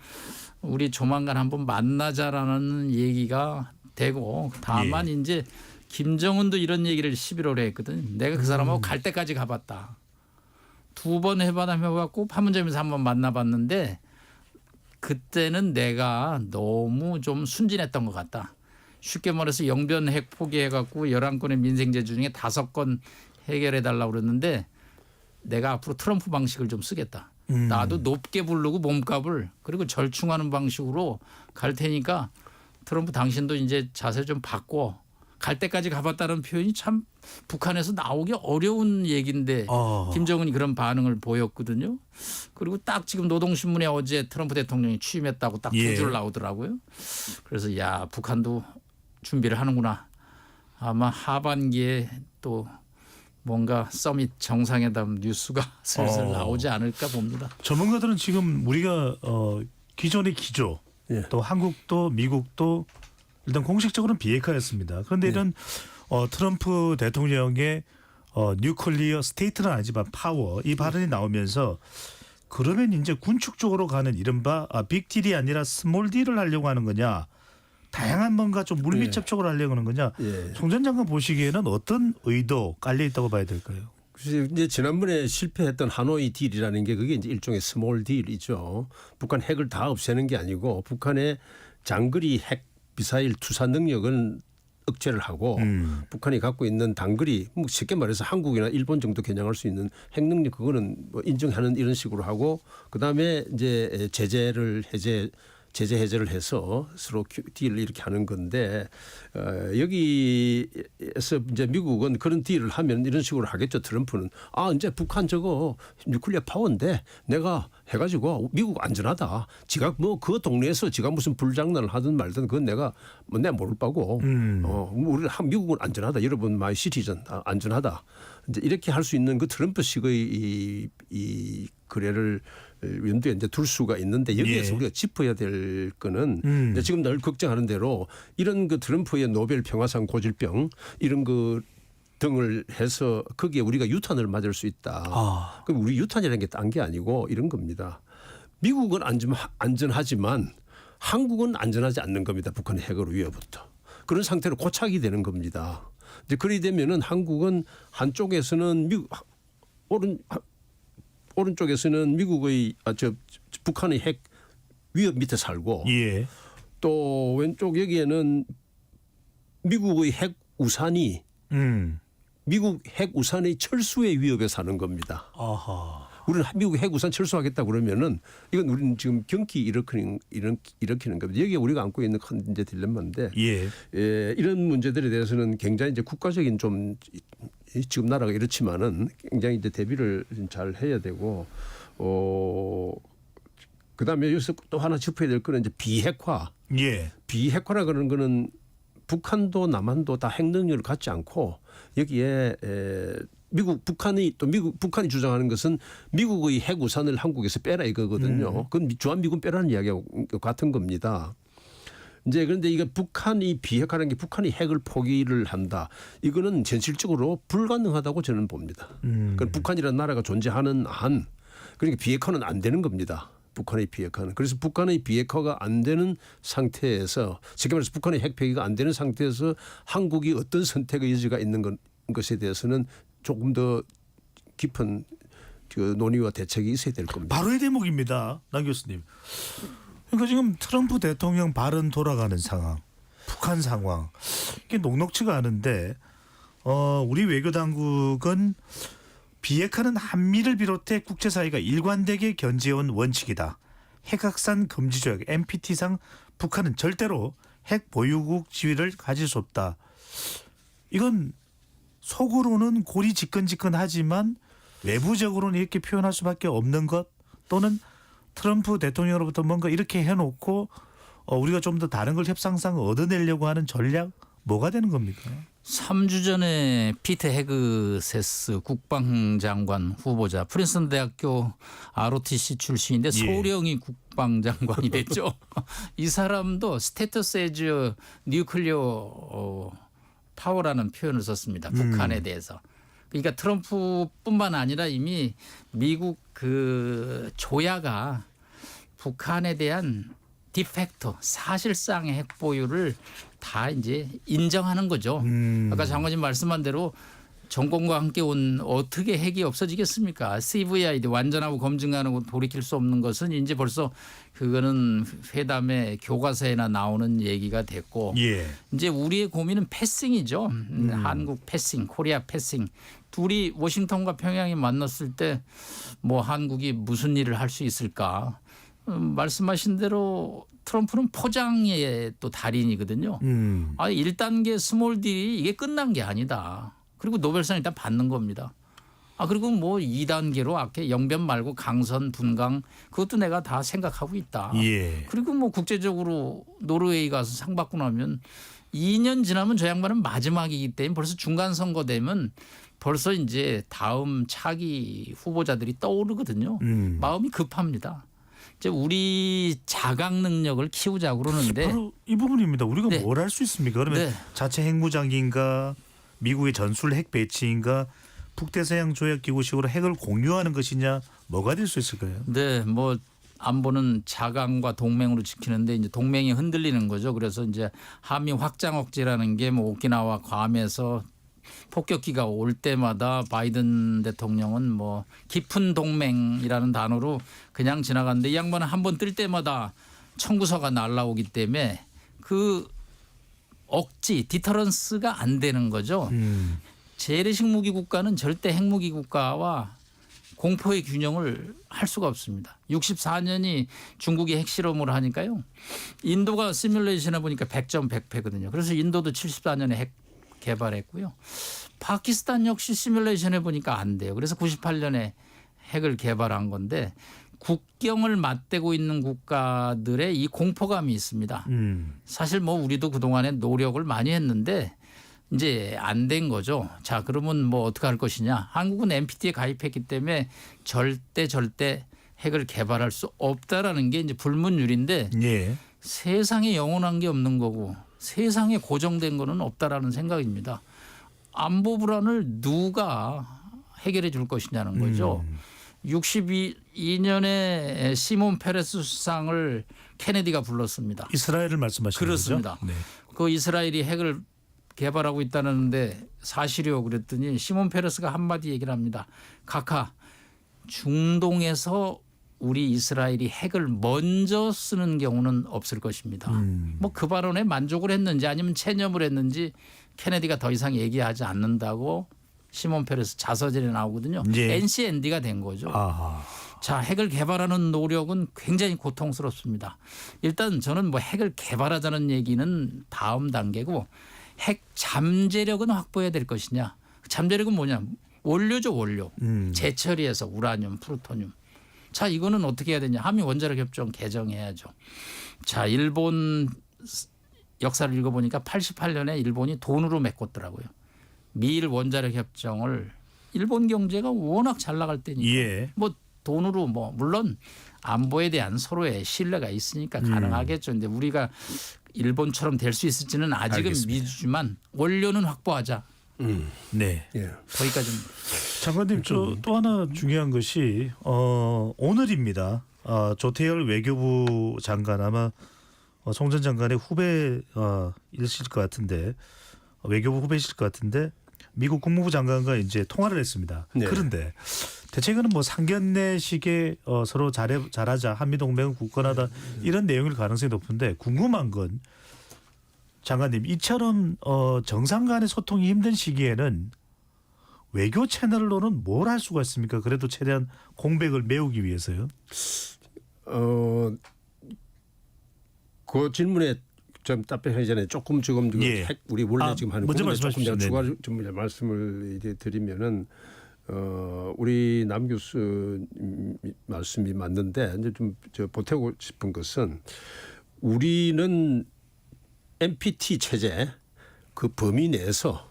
우리 조만간 한번 만나자라는 얘기가 되고 다만 이제 김정은도 이런 얘기를 11월에 했거든. 내가 그 사람하고 갈 때까지 가봤다. 2번 회담 해봤고 판문점에서 한번 만나봤는데 그때는 내가 너무 좀 순진했던 것 같다. 쉽게 말해서 영변 핵 포기해갖고 11건의 민생제 중에 5건 해결해달라고 그랬는데 내가 앞으로 트럼프 방식을 좀 쓰겠다. 나도 높게 부르고 몸값을 그리고 절충하는 방식으로 갈 테니까 트럼프 당신도 이제 자세 좀 바꿔. 갈 때까지 가봤다는 표현이 참 북한에서 나오기 어려운 얘기인데 김정은이 그런 반응을 보였거든요. 그리고 딱 지금 노동신문에 어제 트럼프 대통령이 취임했다고 딱 2줄 나오더라고요. 그래서 야 북한도 준비를 하는구나. 아마 하반기에 또 뭔가 서밋 정상회담 뉴스가 슬슬 나오지 않을까 봅니다. 전문가들은 지금 우리가 기존의 기조 또 한국도 미국도 일단 공식적으로는 비핵화였습니다. 그런데 이런 트럼프 대통령의 뉴클리어 스테이트는 아니지만 파워 이 발언이 나오면서 그러면 이제 군축 쪽으로 가는 이른바 빅딜이 아니라 스몰 딜을 하려고 하는 거냐, 다양한 뭔가 좀 물밑 접촉을 하려고 하는 거냐. 송 전 장관 보시기에는 어떤 의도 깔려 있다고 봐야 될까요? 그래서 이제 지난번에 실패했던 하노이 딜이라는 게 그게 이제 일종의 스몰 딜이죠. 북한 핵을 다 없애는 게 아니고 북한의 장거리 핵 미사일 투사 능력은 억제를 하고 북한이 갖고 있는 단거리 뭐 쉽게 말해서 한국이나 일본 정도 겨냥할 수 있는 핵 능력 그거는 뭐 인정하는 이런 식으로 하고 그다음에 이제 제재 해제를 해서 서로 딜을 이렇게 하는 건데 여기에서 이제 미국은 그런 딜을 하면 이런 식으로 하겠죠. 트럼프는 이제 북한 저거 뉴클리어 파워인데 내가 해가지고 미국 안전하다. 지가 뭐 그 동네에서 지가 무슨 불장난을 하든 말든 그건 내가 모를 바고 우리 미국은 안전하다. 여러분 마이 시티즌 안전하다. 이제 이렇게 할 수 있는 그 트럼프식의 이 거래를 연두에 이제 둘 수가 있는데 여기에서 우리가 짚어야 될 거는 이제 지금 늘 걱정하는 대로 이런 그 트럼프의 노벨 평화상 고질병 이런 그 등을 해서 거기에 우리가 유탄을 맞을 수 있다. 그럼 우리 유탄이라는 게 딴 게 아니고 이런 겁니다. 미국은 안전하지만 한국은 안전하지 않는 겁니다. 북한의 핵으로 위협부터. 그런 상태로 고착이 되는 겁니다. 이제 그리 되면은 한국은 한쪽에서는 오른쪽에서는 미국의 북한의 핵 위협 밑에 살고 또 왼쪽 여기에는 미국의 핵 우산이 미국 핵 우산의 철수의 위협에 사는 겁니다. 우리는 미국 핵 우산 철수하겠다 그러면은 이건 우리는 지금 경기 일으키는 겁니다. 여기에 우리가 안고 있는 큰 이제 딜레마인데 이런 문제들에 대해서는 굉장히 이제 국가적인 좀 지금 나라가 이렇지만은 굉장히 이제 대비를 잘 해야 되고 그다음에 여기서 또 하나 짚어야 될 거는 이제 비핵화. 비핵화라 그러는 거는 북한도 남한도 다 핵 능력을 갖지 않고 여기에 북한이 주장하는 것은 미국의 핵 우산을 한국에서 빼라 이거거든요. 그건 주한미군 빼라는 이야기하고 같은 겁니다. 이제 그런데 이게 북한이 비핵화라는 게 북한이 핵을 포기를 한다. 이거는 현실적으로 불가능하다고 저는 봅니다. 그러니까 북한이라는 나라가 존재하는 한 그러니까 비핵화는 안 되는 겁니다. 북한의 비핵화는. 그래서 북한의 비핵화가 안 되는 상태에서 쉽게 말해서 북한의 핵 폐기가 안 되는 상태에서 한국이 어떤 선택의 여지가 있는 것에 대해서는 조금 더 깊은 그 논의와 대책이 있어야 될 겁니다. 바로 이 대목입니다. 남 교수님. 그러니까 지금 트럼프 대통령 발언 돌아가는 상황, 북한 상황 이게 녹록치가 않은데 우리 외교 당국은 비핵화는 한미를 비롯해 국제사회가 일관되게 견지해온 원칙이다. 핵확산 금지 조약 NPT상 북한은 절대로 핵 보유국 지위를 가질 수 없다. 이건 속으로는 골이 지끈지끈하지만 외부적으로는 이렇게 표현할 수밖에 없는 것 또는 트럼프 대통령으로부터 뭔가 이렇게 해놓고 우리가 좀 더 다른 걸 협상상 얻어내려고 하는 전략 뭐가 되는 겁니까? 3주 전에 피트 헤그세스 국방장관 후보자 프린스턴 대학교 ROTC 출신인데 소령이 국방장관이 됐죠. 이 사람도 스테이터스 에즈 뉴클리어 파워라는 표현을 썼습니다. 북한에 대해서. 그러니까 트럼프뿐만 아니라 이미 미국 그 조야가 북한에 대한 디팩토 사실상의 핵 보유를 다 이제 인정하는 거죠. 아까 장관님 말씀한 대로 정권과 함께 온 어떻게 핵이 없어지겠습니까? CVID 완전하고 검증하고 돌이킬 수 없는 것은 이제 벌써 그거는 회담의 교과서에나 나오는 얘기가 됐고 이제 우리의 고민은 패싱이죠. 한국 패싱, 코리아 패싱. 둘이 워싱턴과 평양이 만났을 때 뭐 한국이 무슨 일을 할 수 있을까? 말씀하신 대로 트럼프는 포장의 또 달인이거든요. 1단계 스몰 딜이 이게 끝난 게 아니다. 그리고 노벨상 일단 받는 겁니다. 그리고 뭐 2단계로 아까 영변 말고 강선, 분강 그것도 내가 다 생각하고 있다. 그리고 뭐 국제적으로 노르웨이 가서 상 받고 나면 2년 지나면 저 양반은 마지막이기 때문에 벌써 중간 선거 되면 벌써 이제 다음 차기 후보자들이 떠오르거든요. 마음이 급합니다. 이제 우리 자각 능력을 키우자고 그러는데 바로 이 부분입니다. 우리가 네. 뭘 할 수 있습니까? 그러면 네. 자체 핵무장인가 미국의 전술 핵 배치인가 북대서양 조약기구식으로 핵을 공유하는 것이냐 뭐가 될 수 있을까요? 네, 뭐 안보는 자강과 동맹으로 지키는데 이제 동맹이 흔들리는 거죠. 그래서 이제 한미 확장 억제라는 게 뭐 오키나와 괌에서 폭격기가 올 때마다 바이든 대통령은 뭐 깊은 동맹이라는 단어로 그냥 지나갔는데 이 양반은 한번 뜰 때마다 청구서가 날라오기 때문에 그 억지 디터런스가 안 되는 거죠. 재래식 무기 국가는 절대 핵무기 국가와 공포의 균형을 할 수가 없습니다. 64년이 중국이 핵실험을 하니까요. 인도가 시뮬레이션해 보니까 100점 100패거든요. 그래서 인도도 74년에 핵 개발했고요. 파키스탄 역시 시뮬레이션해 보니까 안 돼요. 그래서 98년에 핵을 개발한 건데 국경을 맞대고 있는 국가들의 이 공포감이 있습니다. 사실 뭐 우리도 그동안에 노력을 많이 했는데 이제 안 된 거죠. 자, 그러면 뭐 어떻게 할 것이냐. 한국은 NPT에 가입했기 때문에 절대 핵을 개발할 수 없다라는 게 이제 불문율인데 예. 세상에 영원한 게 없는 거고 세상에 고정된 거는 없다라는 생각입니다. 안보 불안을 누가 해결해 줄 것이냐는 거죠. 62년에 시몬 페레스 수상을 케네디가 불렀습니다. 이스라엘을 말씀하시는 그렇습니다. 거죠? 네. 그 이스라엘이 핵을 개발하고 있다는데 사실이요 그랬더니 시몬 페레스가 한마디 얘기를 합니다. 카카 중동에서 우리 이스라엘이 핵을 먼저 쓰는 경우는 없을 것입니다. 뭐 그 발언에 만족을 했는지 아니면 체념을 했는지 케네디가 더 이상 얘기하지 않는다고 시몬 페레스 자서전에 나오거든요. 예. NCND가 된 거죠. 아하. 자, 핵을 개발하는 노력은 굉장히 고통스럽습니다. 일단 저는 뭐 핵을 개발하자는 얘기는 다음 단계고 핵 잠재력은 확보해야 될 것이냐. 잠재력은 뭐냐. 원료죠 원료. 재처리해서 우라늄, 플루토늄. 자, 이거는 어떻게 해야 되냐. 한미 원자력 협정 개정해야죠. 자, 일본 역사를 읽어보니까 88년에 일본이 돈으로 메꿨더라고요. 미일 원자력 협정을 일본 경제가 워낙 잘 나갈 때니까 예. 뭐 돈으로 뭐 물론 안보에 대한 서로의 신뢰가 있으니까 가능하겠죠. 근데 우리가 일본처럼 될 수 있을지는 아직은 알겠습니다. 미지만 원료는 확보하자. 네. 예. 거기까지는. 장관님 또 하나 중요한 것이 오늘입니다. 조태열 외교부 장관 아마 송 전 장관의 후배이실 것 같은데 외교부 후배이실 것 같은데 미국 국무부 장관과 이제 통화를 했습니다. 네. 그런데 대체 이거는 뭐 상견례식에 서로 잘하자 한미 동맹은 굳건하다 이런 내용일 가능성이 높은데 궁금한 건 장관님 이처럼 정상 간의 소통이 힘든 시기에는 외교 채널로는 뭘 할 수가 있습니까? 그래도 최대한 공백을 메우기 위해서요. 그 질문에 좀 답변하기 전에 조금 지금 예. 우리 원래 지금 하는 먼저 부분에 조금 말씀하십시오. 제가 추가 좀 말씀을 이제 드리면은 우리 남 교수 말씀이 맞는데 이제 좀 보태고 싶은 것은 우리는 NPT 체제 그 범위 내에서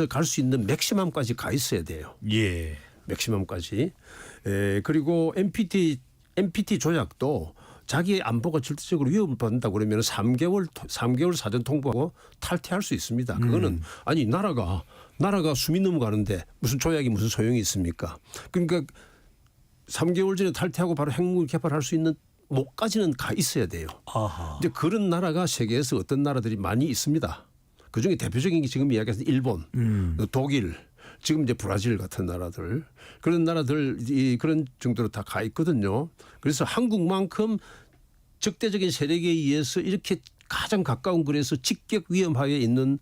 갈 수 있는 맥시멈까지 가 있어야 돼요. 예. 맥시멈까지. 그리고 NPT 조약도 자기의 안보가 절대적으로 위협을 받는다 그러면 3개월 사전 통보하고 탈퇴할 수 있습니다. 그거는 아니 나라가 숨이 넘어가는데 무슨 조약이 무슨 소용이 있습니까? 그러니까 3개월 전에 탈퇴하고 바로 핵무기 개발할 수 있는 목까지는 가 있어야 돼요. 아하. 이제 그런 나라가 세계에서 어떤 나라들이 많이 있습니다. 그중에 대표적인 게 지금 이야기해서 일본, 독일, 지금 이제 브라질 같은 나라들 그런 나라들 그런 정도로 다 가 있거든요. 그래서 한국만큼 적대적인 세력에 의해서 이렇게 가장 가까운 거리에서 직격 위험하게 있는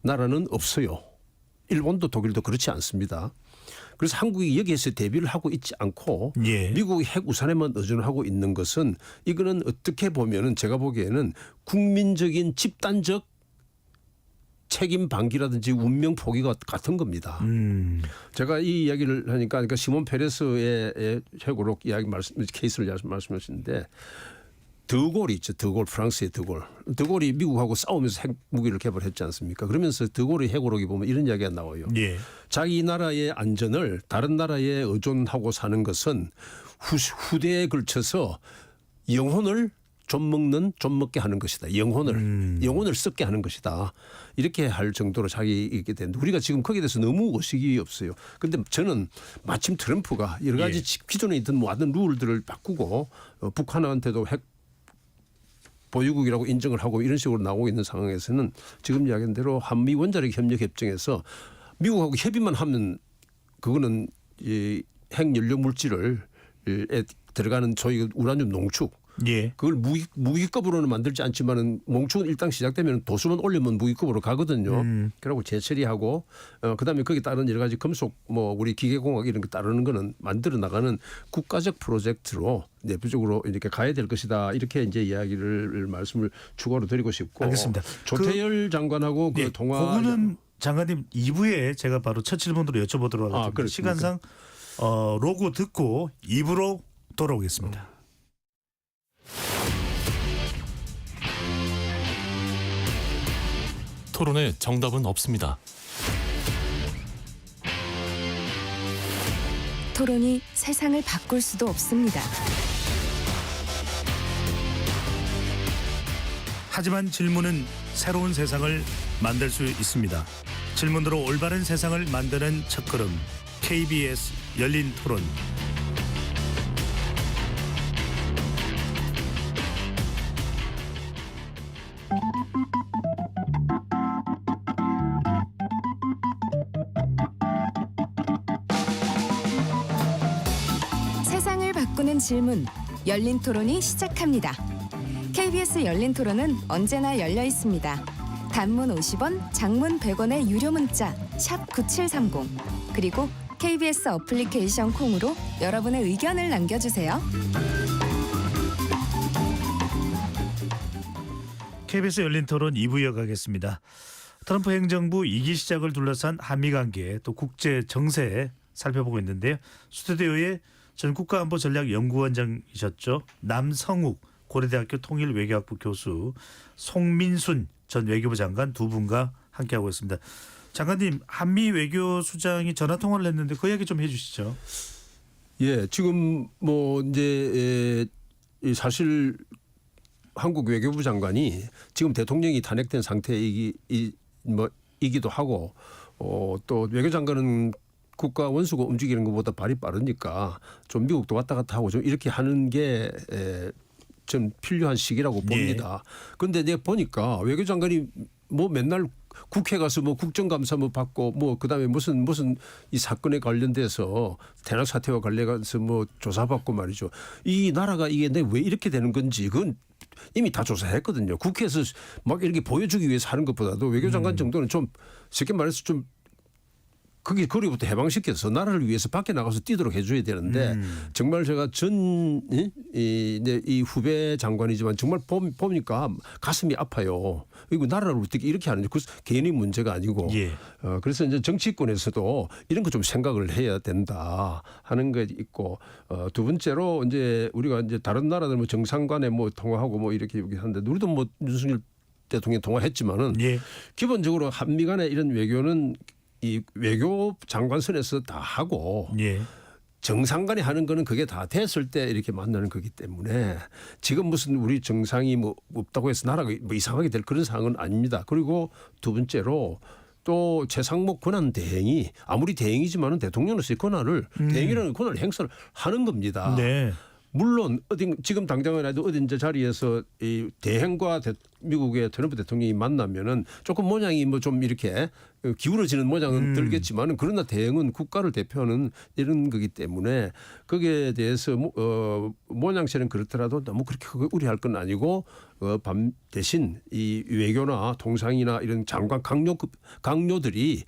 나라는 없어요. 일본도 독일도 그렇지 않습니다. 그래서 한국이 여기에서 대비를 하고 있지 않고 예. 미국이 핵 우산에만 의존하고 있는 것은 이거는 어떻게 보면은 제가 보기에는 국민적인 집단적 책임 방기라든지 운명 포기가 같은 겁니다. 제가 이 이야기를 하니까 그러니까 시몬 페레스의 핵으로 케이스를 말씀하시는데 드골이 있죠. 드골 프랑스의 드골. 드골이 미국하고 싸우면서 핵 무기를 개발했지 않습니까? 그러면서 드골의 핵으로기 보면 이런 이야기가 나와요. 예. 자기 나라의 안전을 다른 나라에 의존하고 사는 것은 후대에 걸쳐서 영혼을 좀 먹게 하는 것이다. 영혼을 썩게 하는 것이다. 이렇게 할 정도로 자기 있게 되는데 우리가 지금 거기에 대해서 너무 의식이 없어요. 그런데 저는 마침 트럼프가 여러 가지 기존에 있던 모든 룰들을 바꾸고 북한한테도 핵 보유국이라고 인정을 하고 이런 식으로 나오고 있는 상황에서는 지금 이야기한 대로 한미 원자력 협력 협정에서 미국하고 협의만 하면 그거는 이 핵연료 물질을 들어가는 소위 우라늄 농축 그걸 무기급으로는 만들지 않지만은 농축은 일단 시작되면 도수만 올리면 무기급으로 가거든요. 그러고 재처리하고 그다음에 거기에 따른 여러 가지 금속 뭐 우리 기계공학 이런 거 따르는 거는 만들어 나가는 국가적 프로젝트로 내부적으로 이렇게 가야 될 것이다. 이렇게 이제 이야기를 말씀을 추가로 드리고 싶고. 알겠습니다. 조태열 장관하고 그 통화. 그거는 장관님 2부에 제가 바로 첫 질문으로 여쭤보도록 하겠습니다. 시간상 로고 듣고 2부로 돌아오겠습니다. 토론에 정답은 없습니다. 토론이 세상을 바꿀 수도 없습니다. 하지만 질문은 새로운 세상을 만들 수 있습니다. 질문으로 올바른 세상을 만드는 첫걸음 KBS 열린 토론. 세상을 바꾸는 질문, 열린 토론이 시작합니다. KBS 열린 토론은 언제나 열려 있습니다. 단문 50원, 장문 100원의 유료 문자 샵 9730 그리고 KBS 어플리케이션 콩으로 여러분의 의견을 남겨주세요. KBS 열린 토론 2부 이어가겠습니다. 트럼프 행정부 2기 시작을 둘러싼 한미관계 또 국제 정세 살펴보고 있는데요. 스튜디오에 전 국가안보전략연구원장이셨죠. 남성욱 고려대학교 통일외교학부 교수, 송민순 전 외교부 장관 두 분과 함께하고 있습니다. 장관님, 한미 외교수장이 전화 통화를 했는데 그 이야기 좀 해주시죠. 예, 지금 뭐 이제 사실 한국 외교부 장관이 지금 대통령이 탄핵된 상태이기도 하고 또 외교장관은 국가 원수가 움직이는 것보다 발이 빠르니까 좀 미국도 왔다 갔다 하고 좀 이렇게 하는 게 좀 필요한 시기라고 봅니다. 그런데 내가 보니까 외교장관이 뭐 맨날 국회 가서 뭐 국정감사 뭐 받고 뭐 그다음에 무슨 이 사건에 관련돼서 대낙 사태와 관련해서 뭐 조사받고 말이죠. 이 나라가 이게 왜 이렇게 되는 건지 그건 이미 다 조사했거든요. 국회에서 막 이렇게 보여주기 위해서 하는 것보다도 외교장관 정도는 좀 쉽게 말해서 좀 거기부터 해방시켜서 나라를 위해서 밖에 나가서 뛰도록 해줘야 되는데 정말 제가 이 후배 장관이지만 정말 보니까 가슴이 아파요. 이거 나라를 어떻게 이렇게 하는지 그 개인의 문제가 아니고 그래서 이제 정치권에서도 이런 거 좀 생각을 해야 된다 하는 게 있고 두 번째로 이제 우리가 이제 다른 나라들 뭐 정상간에 뭐 통화하고 뭐 이렇게 하는데 우리도 뭐 윤석열 대통령 통화했지만은 기본적으로 한미 간의 이런 외교는 이 외교 장관선에서 다 하고 정상간에 하는 거는 그게 다 됐을 때 이렇게 만나는 거기 때문에 지금 무슨 우리 정상이 뭐 없다고 해서 나라가 뭐 이상하게 될 그런 상황은 아닙니다. 그리고 두 번째로 또 최상목 권한 대행이 아무리 대행이지만은 대통령으로서의 권한을 대행이라는 권한을 행사를 하는 겁니다. 물론 지금 당장은 해도 어딘지 자리에서 이 대행과 미국의 트럼프 대통령이 만나면은 조금 모양이 뭐 좀 이렇게 기울어지는 모양은 들겠지만은 그러나 대행은 국가를 대표하는 이런 거기 때문에 거기에 대해서 모양새는 그렇더라도 너무 그렇게 우려할 건 아니고 대신 이 외교나 통상이나 이런 장관 강요들이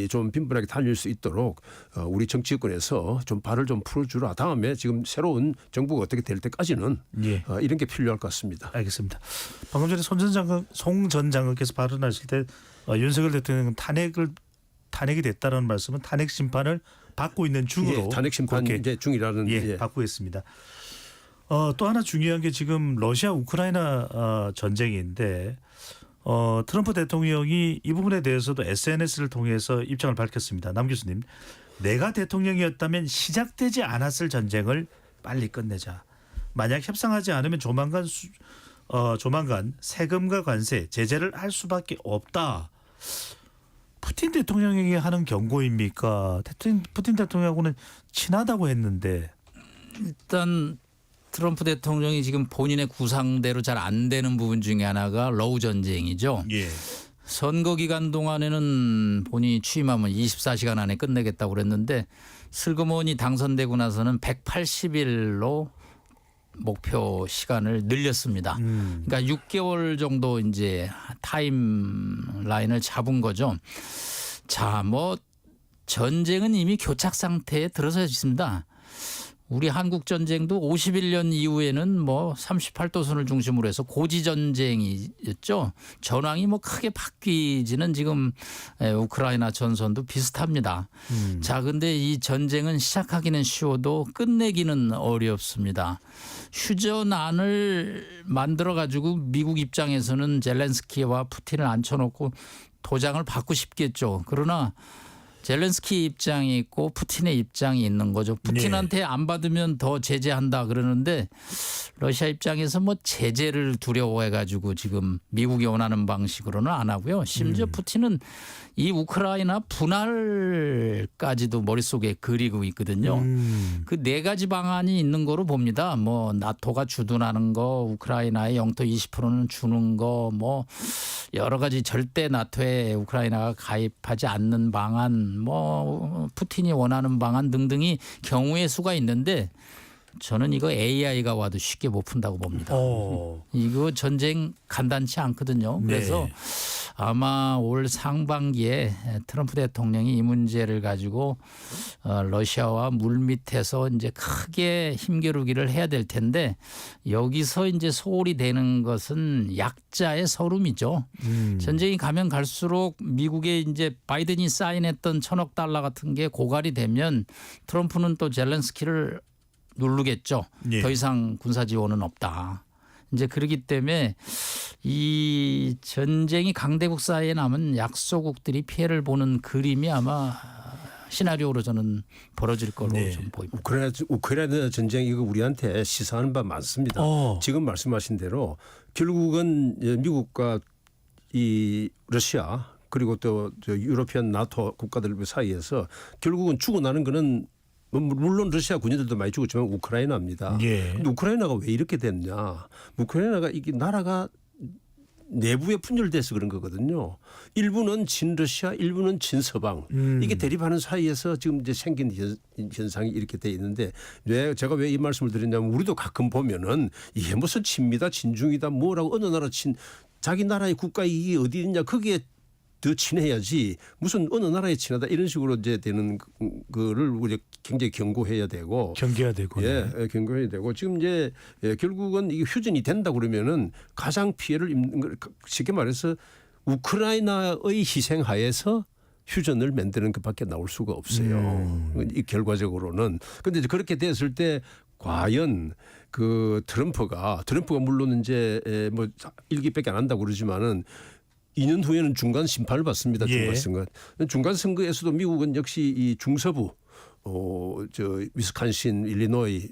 좀 빈번하게 달릴 수 있도록 우리 정치권에서 좀 발을 좀 풀어주라. 다음에 지금 새로운 정부가 어떻게 될 때까지는 이런 게 필요할 것 같습니다. 알겠습니다. 방금 전에 송 전 장관께서 발언하실 때 윤석열 대통령은 탄핵이 됐다는 말씀은 탄핵 심판을 받고 있는 중으로 탄핵 심판 이제 중이라는 받고 있습니다. 또 하나 중요한 게 지금 러시아 우크라이나 전쟁인데 트럼프 대통령이 이 부분에 대해서도 SNS를 통해서 입장을 밝혔습니다. 남 교수님, 내가 대통령이었다면 시작되지 않았을 전쟁을 빨리 끝내자. 만약 협상하지 않으면 조만간 세금과 관세, 제재를 할 수밖에 없다. 푸틴 대통령에게 하는 경고입니까? 푸틴 대통령하고는 친하다고 했는데. 일단 트럼프 대통령이 지금 본인의 구상대로 잘 안 되는 부분 중에 하나가 러우 전쟁이죠. 예. 선거 기간 동안에는 본인이 취임하면 24시간 안에 끝내겠다고 그랬는데 슬그머니 당선되고 나서는 180일로 목표 시간을 늘렸습니다. 그러니까 6개월 정도 이제 타임 라인을 잡은 거죠. 자, 뭐 전쟁은 이미 교착 상태에 들어서 있습니다. 우리 한국 전쟁도 51년 이후에는 뭐 38도선을 중심으로 해서 고지 전쟁이었죠. 전황이 뭐 크게 바뀌지는 지금 우크라이나 전선도 비슷합니다. 자, 근데 이 전쟁은 시작하기는 쉬워도 끝내기는 어렵습니다. 휴전안을 만들어 가지고 미국 입장에서는 젤렌스키와 푸틴을 앉혀놓고 도장을 받고 싶겠죠. 그러나 젤렌스키 입장이 있고 푸틴의 입장이 있는 거죠. 푸틴한테 안 받으면 더 제재한다 그러는데 러시아 입장에서 뭐 제재를 두려워해 가지고 지금 미국이 원하는 방식으로는 안 하고요. 심지어 푸틴은 이 우크라이나 분할까지도 머릿속에 그리고 있거든요. 그 4가지 방안이 있는 거로 봅니다. 뭐 나토가 주둔하는 거, 우크라이나의 영토 20%는 주는 거, 뭐 여러 가지 절대 나토에 우크라이나가 가입하지 않는 방안, 뭐 푸틴이 원하는 방안 등등이 경우의 수가 있는데 저는 이거 AI가 와도 쉽게 못 푼다고 봅니다. 이거 전쟁 간단치 않거든요. 그래서 아마 올 상반기에 트럼프 대통령이 이 문제를 가지고 러시아와 물밑에서 이제 크게 힘겨루기를 해야 될 텐데 여기서 이제 소홀히 되는 것은 약자의 서름이죠. 전쟁이 가면 갈수록 미국에 이제 바이든이 사인했던 $1,000억 같은 게 고갈이 되면 트럼프는 또 젤렌스키를 누르겠죠. 예. 더 이상 군사 지원은 없다. 이제 그러기 때문에 이 전쟁이 강대국 사이에 남은 약소국들이 피해를 보는 그림이 아마 시나리오로 저는 벌어질 걸로 좀 보입니다. 우크라이나 전쟁 이거 우리한테 시사하는 바 많습니다. 지금 말씀하신 대로 결국은 미국과 이 러시아 그리고 또 유로피안 나토 국가들 사이에서 결국은 죽어나는 거는 물론 러시아 군인들도 많이 죽었지만 우크라이나입니다. 그런데 우크라이나가 왜 이렇게 됐냐. 우크라이나가 이게 나라가 내부에 분열돼서 그런 거거든요. 일부는 친러시아, 일부는 친서방. 이게 대립하는 사이에서 지금 이제 생긴 현상이 이렇게 돼 있는데 제가 왜 이 말씀을 드렸냐면 우리도 가끔 보면은 이게 무슨 친미다, 친중이다, 뭐라고 어느 나라 자기 나라의 국가 이익이 어디 있냐 거기에 더 친해야지 무슨 어느 나라에 친하다 이런 식으로 이제 되는 거를 우리 굉장히 경고해야 되고 경계해야 되고 경고해야 되고 지금 이제 결국은 이게 휴전이 된다 그러면은 가장 피해를 입는 걸 쉽게 말해서 우크라이나의 희생하에서 휴전을 만드는 것밖에 나올 수가 없어요. 이 결과적으로는 그런데 그렇게 됐을 때 과연 그 트럼프가 물론 이제 뭐 1기밖에 안 한다고 그러지만은 2년 후에는 중간 심판을 받습니다. 중간 선거에서도 미국은 역시 이 중서부 위스콘신, 일리노이,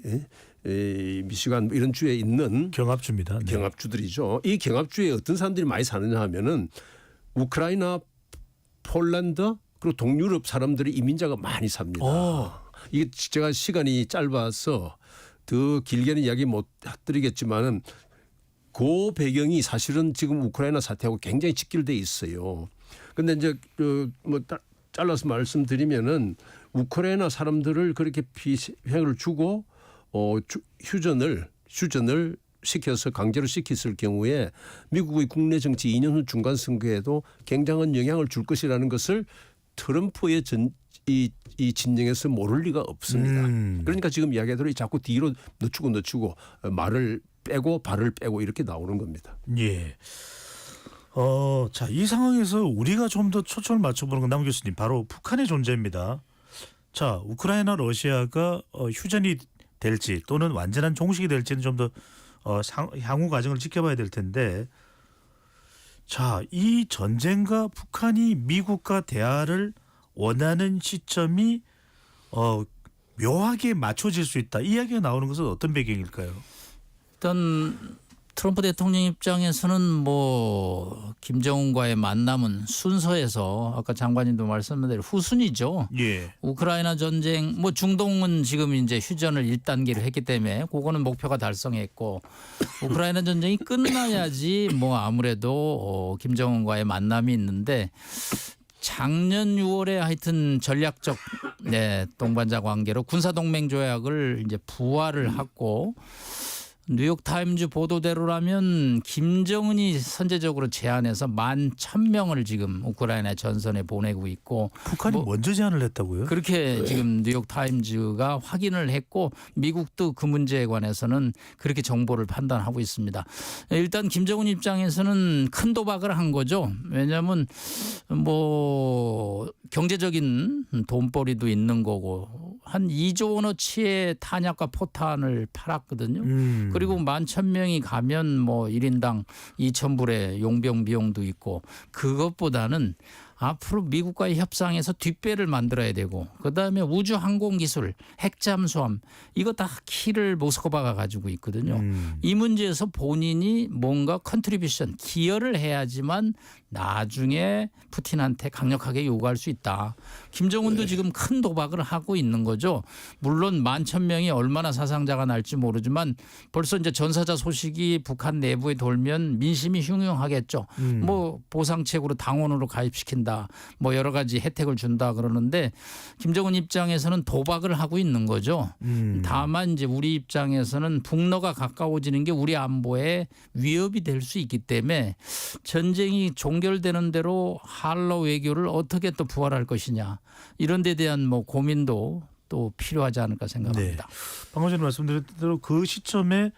미시간 이런 주에 있는 경합주입니다. 경합주들이죠. 이 경합주에 어떤 사람들이 많이 사느냐 하면은 우크라이나, 폴란드 그리고 동유럽 사람들이 이민자가 많이 삽니다. 이게 제가 시간이 짧아서 더 길게는 이야기 못 드리겠지만은 그 배경이 사실은 지금 우크라이나 사태하고 굉장히 직결돼 있어요. 그런데 이제 뭐 잘라서 말씀드리면은 우크라이나 사람들을 그렇게 피해를 주고 휴전을 시켜서 강제로 시켰을 경우에 미국의 국내 정치 2년 후 중간 선거에도 굉장한 영향을 줄 것이라는 것을 트럼프의 이 진영에서 모를 리가 없습니다. 그러니까 지금 이야기하대로 자꾸 뒤로 늦추고 말을 빼고 발을 빼고 이렇게 나오는 겁니다. 예. 자, 이 상황에서 우리가 좀 더 초점을 맞춰보는 건 남 교수님 바로 북한의 존재입니다. 자, 우크라이나 러시아가 휴전이 될지 또는 완전한 종식이 될지는 좀 더 향후 과정을 지켜봐야 될 텐데 자, 이 전쟁과 북한이 미국과 대화를 원하는 시점이 묘하게 맞춰질 수 있다. 이야기가 나오는 것은 어떤 배경일까요? 일단 트럼프 대통령 입장에서는 뭐 김정은과의 만남은 순서에서 아까 장관님도 말씀한 대로 후순위죠. 예. 우크라이나 전쟁 뭐 중동은 지금 이제 휴전을 1단계로 했기 때문에 그거는 목표가 달성했고 우크라이나 전쟁이 끝나야지 뭐 아무래도 김정은과의 만남이 있는데 작년 6월에 하여튼 전략적 동반자 관계로 군사 동맹 조약을 이제 부활을 하고 뉴욕 타임즈 보도대로라면 김정은이 선제적으로 제안해서 11,000명을 지금 우크라이나 전선에 보내고 있고 북한이 먼저 제안을 했다고요? 그렇게 지금 뉴욕 타임즈가 확인을 했고 미국도 그 문제에 관해서는 그렇게 정보를 판단하고 있습니다. 일단 김정은 입장에서는 큰 도박을 한 거죠. 왜냐하면 뭐 경제적인 돈벌이도 있는 거고 한 2조 원어치의 탄약과 포탄을 팔았거든요. 그리고 11,000명이 가면 뭐 1인당 2,000불의 용병 비용도 있고 그것보다는 앞으로 미국과의 협상에서 뒷배를 만들어야 되고 그다음에 우주 항공 기술, 핵 잠수함 이거 다 키를 모스크바가 가지고 있거든요. 이 문제에서 본인이 뭔가 컨트리뷰션 기여를 해야지만 나중에 푸틴한테 강력하게 요구할 수 있다. 김정은도 지금 큰 도박을 하고 있는 거죠. 물론 11,000명이 얼마나 사상자가 날지 모르지만 벌써 이제 전사자 소식이 북한 내부에 돌면 민심이 흉흉하겠죠. 뭐 보상책으로 당원으로 가입시킨다. 뭐 여러 가지 혜택을 준다 그러는데 김정은 입장에서는 도박을 하고 있는 거죠. 다만 이제 우리 입장에서는 북러가 가까워지는 게 우리 안보에 위협이 될 수 있기 때문에 전쟁이 종결되는 대로 한러 외교를 어떻게 또 부활할 것이냐 이런 데 대한 뭐 고민도 또 필요하지 않을까 생각합니다. 네. 방금 전에 말씀드렸던 대로 그 시점에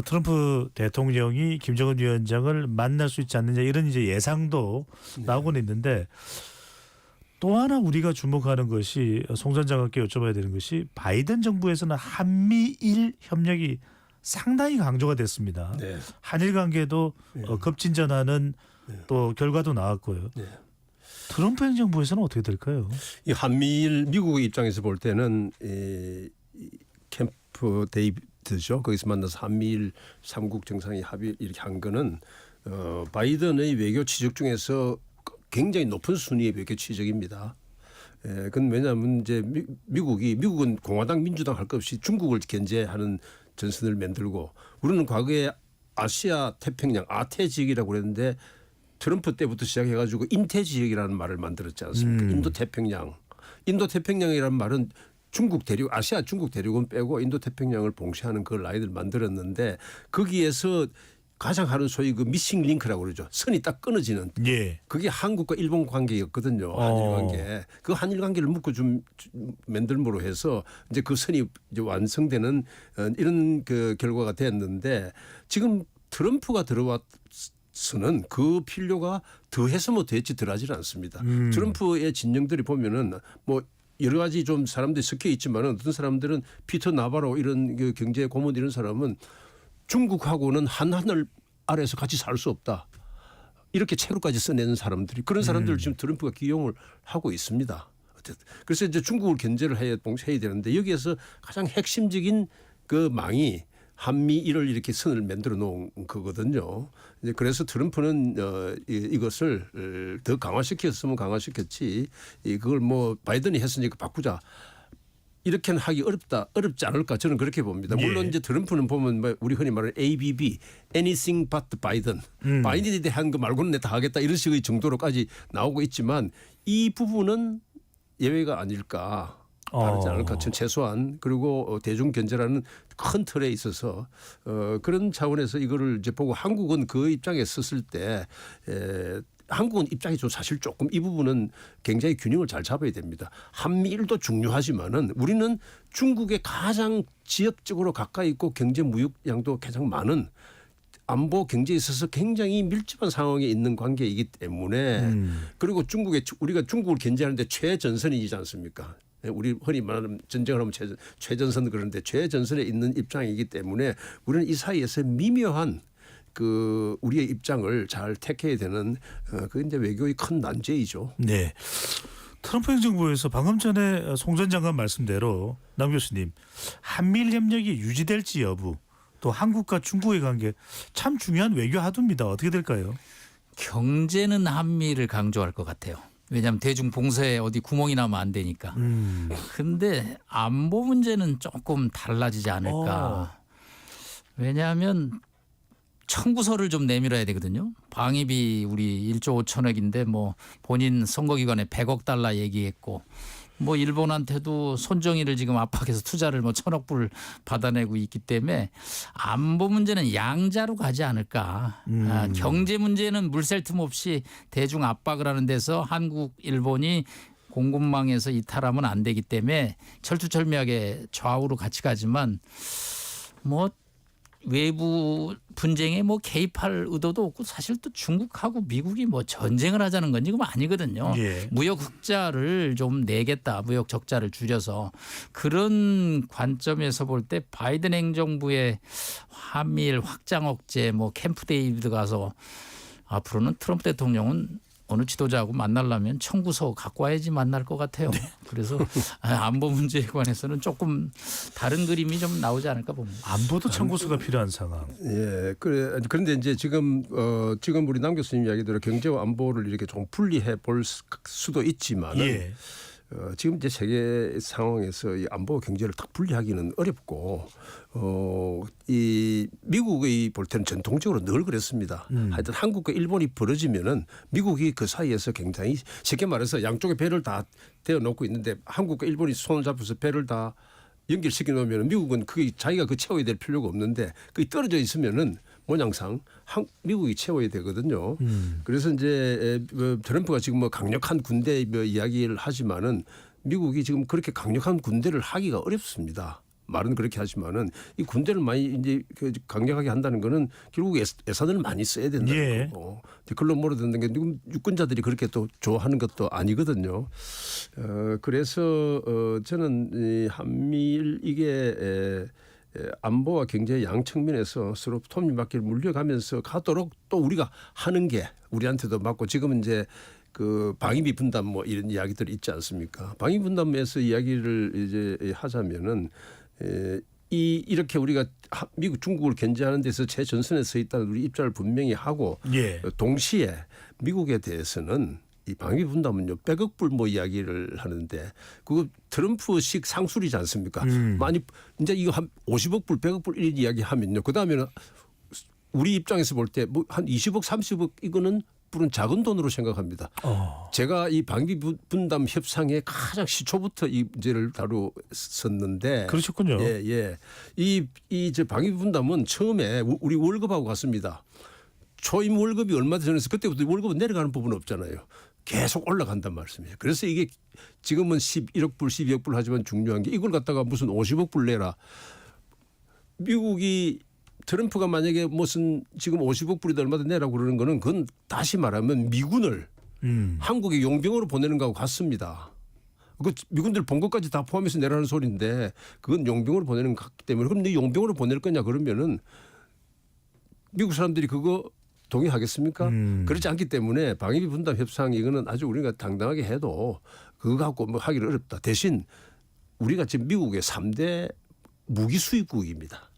트럼프 대통령이 김정은 위원장을 만날 수 있지 않느냐 이런 이제 예상도 나오고는 있는데 또 하나 우리가 주목하는 것이 송 전 장관께 여쭤봐야 되는 것이 바이든 정부에서는 한미일 협력이 상당히 강조가 됐습니다. 네. 한일 관계도 급진전하는 또 결과도 나왔고요. 네. 트럼프 행정부에서는 어떻게 될까요? 이 한미일 미국의 입장에서 볼 때는 캠프 데이비드죠. 거기서 만나서 한미일 3국 정상이 합의 이렇게 한 거는 바이든의 외교 지적 중에서 굉장히 높은 순위의 외교 지적입니다. 그건 왜냐하면 이제 미국은 공화당 민주당 할 것 없이 중국을 견제하는 전선을 만들고 우리는 과거에 아시아 태평양 아태 지역이라고 그랬는데 트럼프 때부터 시작해가지고 인태 지역이라는 말을 만들었지 않습니까? 인도 태평양이라는 말은 아시아 중국 대륙은 빼고 인도 태평양을 봉쇄하는 그 라인을 만들었는데 거기에서 가장 하는 소위 그 미싱 링크라고 그러죠. 선이 딱 끊어지는. 예. 그게 한국과 일본 관계였거든요. 한일 관계. 그 한일 관계를 묶어 좀 만들므로 해서 이제 그 선이 이제 완성되는 이런 그 결과가 됐는데 지금 트럼프가 들어왔서는 그 필요가 더해서 뭐 됐지 덜하지는 않습니다. 트럼프의 진영들이 보면은 뭐 여러 가지 좀 사람들이 섞여 있지만은 어떤 사람들은 피터 나바로 이런 그 경제 고문 이런 사람은 중국하고는 한 하늘 아래에서 같이 살 수 없다. 이렇게 책으로까지 써내는 사람들이 그런 사람들을 지금 트럼프가 기용을 하고 있습니다. 어쨌든 그래서 이제 중국을 견제를 해야 되는데 여기에서 가장 핵심적인 그 망이 한미일을 이렇게 선을 만들어 놓은 거거든요. 이제 그래서 트럼프는 이것을 더 강화시켰으면 강화시켰지 그걸 뭐 바이든이 했으니까 바꾸자. 이렇게는 하기 어렵지 않을까 저는 그렇게 봅니다. 물론 이제 트럼프는 보면 뭐 우리 흔히 말하는 ABB, Anything But Biden, 바이든에 대한 거 말고는 내가 다 하겠다 이런 식의 정도로까지 나오고 있지만 이 부분은 예외가 아닐까. 다르지 않을까. 최소한 그리고 대중 견제라는 큰 틀에 있어서 그런 차원에서 이거를 이제 보고 한국은 그 입장에 섰을 때 한국은 입장이 좀 사실 조금 이 부분은 굉장히 균형을 잘 잡아야 됩니다. 한미일도 중요하지만은 우리는 중국에 가장 지역적으로 가까이 있고 경제 무역량도 가장 많은 안보 경제에 있어서 굉장히 밀접한 상황에 있는 관계이기 때문에 그리고 우리가 중국을 견제하는데 최전선이지 않습니까? 우리 흔히 말하는 전쟁을 하면 최전선 그러는데 최전선에 있는 입장이기 때문에 우리는 이 사이에서 미묘한 그 우리의 입장을 잘 택해야 되는 그 이제 외교의 큰 난제이죠. 네. 트럼프 행정부에서 방금 전에 송 전 장관 말씀대로 남 교수님 한미일 협력이 유지될지 여부 또 한국과 중국의 관계 참 중요한 외교 하두입니다. 어떻게 될까요? 경제는 한미를 강조할 것 같아요. 왜냐하면 대중 봉쇄에 어디 구멍이 나면 안 되니까. 근데 안보 문제는 조금 달라지지 않을까. 왜냐하면 청구서를 좀 내밀어야 되거든요. 방위비 우리 1조 5천억인데 뭐 본인 선거기간에 100억 달러 얘기했고 뭐 일본한테도 손정희를 지금 압박해서 투자를 뭐 1,000억 불 받아내고 있기 때문에 안보 문제는 양자로 가지 않을까. 경제 문제는 물샐 틈 없이 대중 압박을 하는 데서 한국, 일본이 공급망에서 이탈하면 안 되기 때문에 철두철미하게 좌우로 같이 가지만 뭐 외부 분쟁에 뭐 개입할 의도도 없고 사실 또 중국하고 미국이 뭐 전쟁을 하자는 건 지금 아니거든요. 예. 무역 흑자를 좀 내겠다. 무역 적자를 줄여서 그런 관점에서 볼 때 바이든 행정부의 한미일 확장 억제 뭐 캠프 데이비드 가서 앞으로는 트럼프 대통령은 어느 지도자하고 만나려면 청구서 갖고 와야지 만날 것 같아요. 그래서 안보 문제에 관해서는 조금 다른 그림이 좀 나오지 않을까 봅니다. 안보도 청구서가 필요한 상황. 예, 그런데 이제 지금 우리 남 교수님 이야기대로 경제와 안보를 이렇게 좀 분리해 볼 수도 있지만은 예. 지금 이제 세계 상황에서 이 안보와 경제를 딱 분리하기는 어렵고 이 미국의 볼 때는 전통적으로 늘 그랬습니다. 하여튼 한국과 일본이 벌어지면은 미국이 그 사이에서 굉장히 쉽게 말해서 양쪽에 배를 다 대어 놓고 있는데 한국과 일본이 손을 잡아서 배를 다 연결시켜 놓으면 미국은 그게 자기가 그 채워야 될 필요가 없는데 그게 떨어져 있으면은 모양상 미국이 채워야 되거든요. 그래서 이제 트럼프가 지금 뭐 강력한 군대 이야기를 하지만은 미국이 지금 그렇게 강력한 군대를 하기가 어렵습니다. 말은 그렇게 하지만은 이 군대를 많이 이제 강력하게 한다는 거는 결국 예산을 많이 써야 된다는 예. 거고 글로 몰아듣는 게 유권자들이 그렇게 또 좋아하는 것도 아니거든요. 그래서 저는 이 한미일 이게 안보와 경제 양 측면에서 서로 톱니바퀴를 물려가면서 가도록 또 우리가 하는 게 우리한테도 맞고 지금은 이제 그 방위비 분담 뭐 이런 이야기들이 있지 않습니까? 방위비 분담에서 이야기를 이제 하자면은 이렇게 우리가 미국 중국을 견제하는 데서 최전선에 서 있다는 우리 입장을 분명히 하고 예. 동시에 미국에 대해서는 이 방위 분담은요 100억 불 뭐 이야기를 하는데 그거 트럼프식 상술이지 않습니까? 많이 이제 이거 한 50억 불, 100억 불 이런 이야기하면요. 그 다음에는 우리 입장에서 볼 때 뭐 한 20억, 30억 이거는 불은 작은 돈으로 생각합니다. 제가 이 방위 분담 협상의 가장 시초부터 이 문제를 다루었는데 그러셨군요. 예, 예. 이 방위 분담은 처음에 우리 월급하고 같습니다. 초임 월급이 얼마 전에서 그때부터 월급은 내려가는 부분은 없잖아요. 계속 올라간단 말씀이에요. 그래서 이게 지금은 11억 불, 12억 불 하지만 중요한 게 이걸 갖다가 무슨 50억 불 내라. 미국이 트럼프가 만약에 무슨 지금 50억 불이다 얼마든 내라고 그러는 거는 그건 다시 말하면 미군을 한국의 용병으로 보내는 거하고 같습니다. 그 미군들 본 것까지 다 포함해서 내라는 소리인데 그건 용병으로 보내는 것 같기 때문에 그럼 네 용병으로 보낼 거냐 그러면은 미국 사람들이 그거 동의하겠습니까? 그렇지 않기 때문에 방위비 분담 협상 이거는 아주 우리가 당당하게 해도 그거 갖고 뭐 하기는 어렵다. 대신 우리가 지금 미국의 3대 무기 수입국입니다.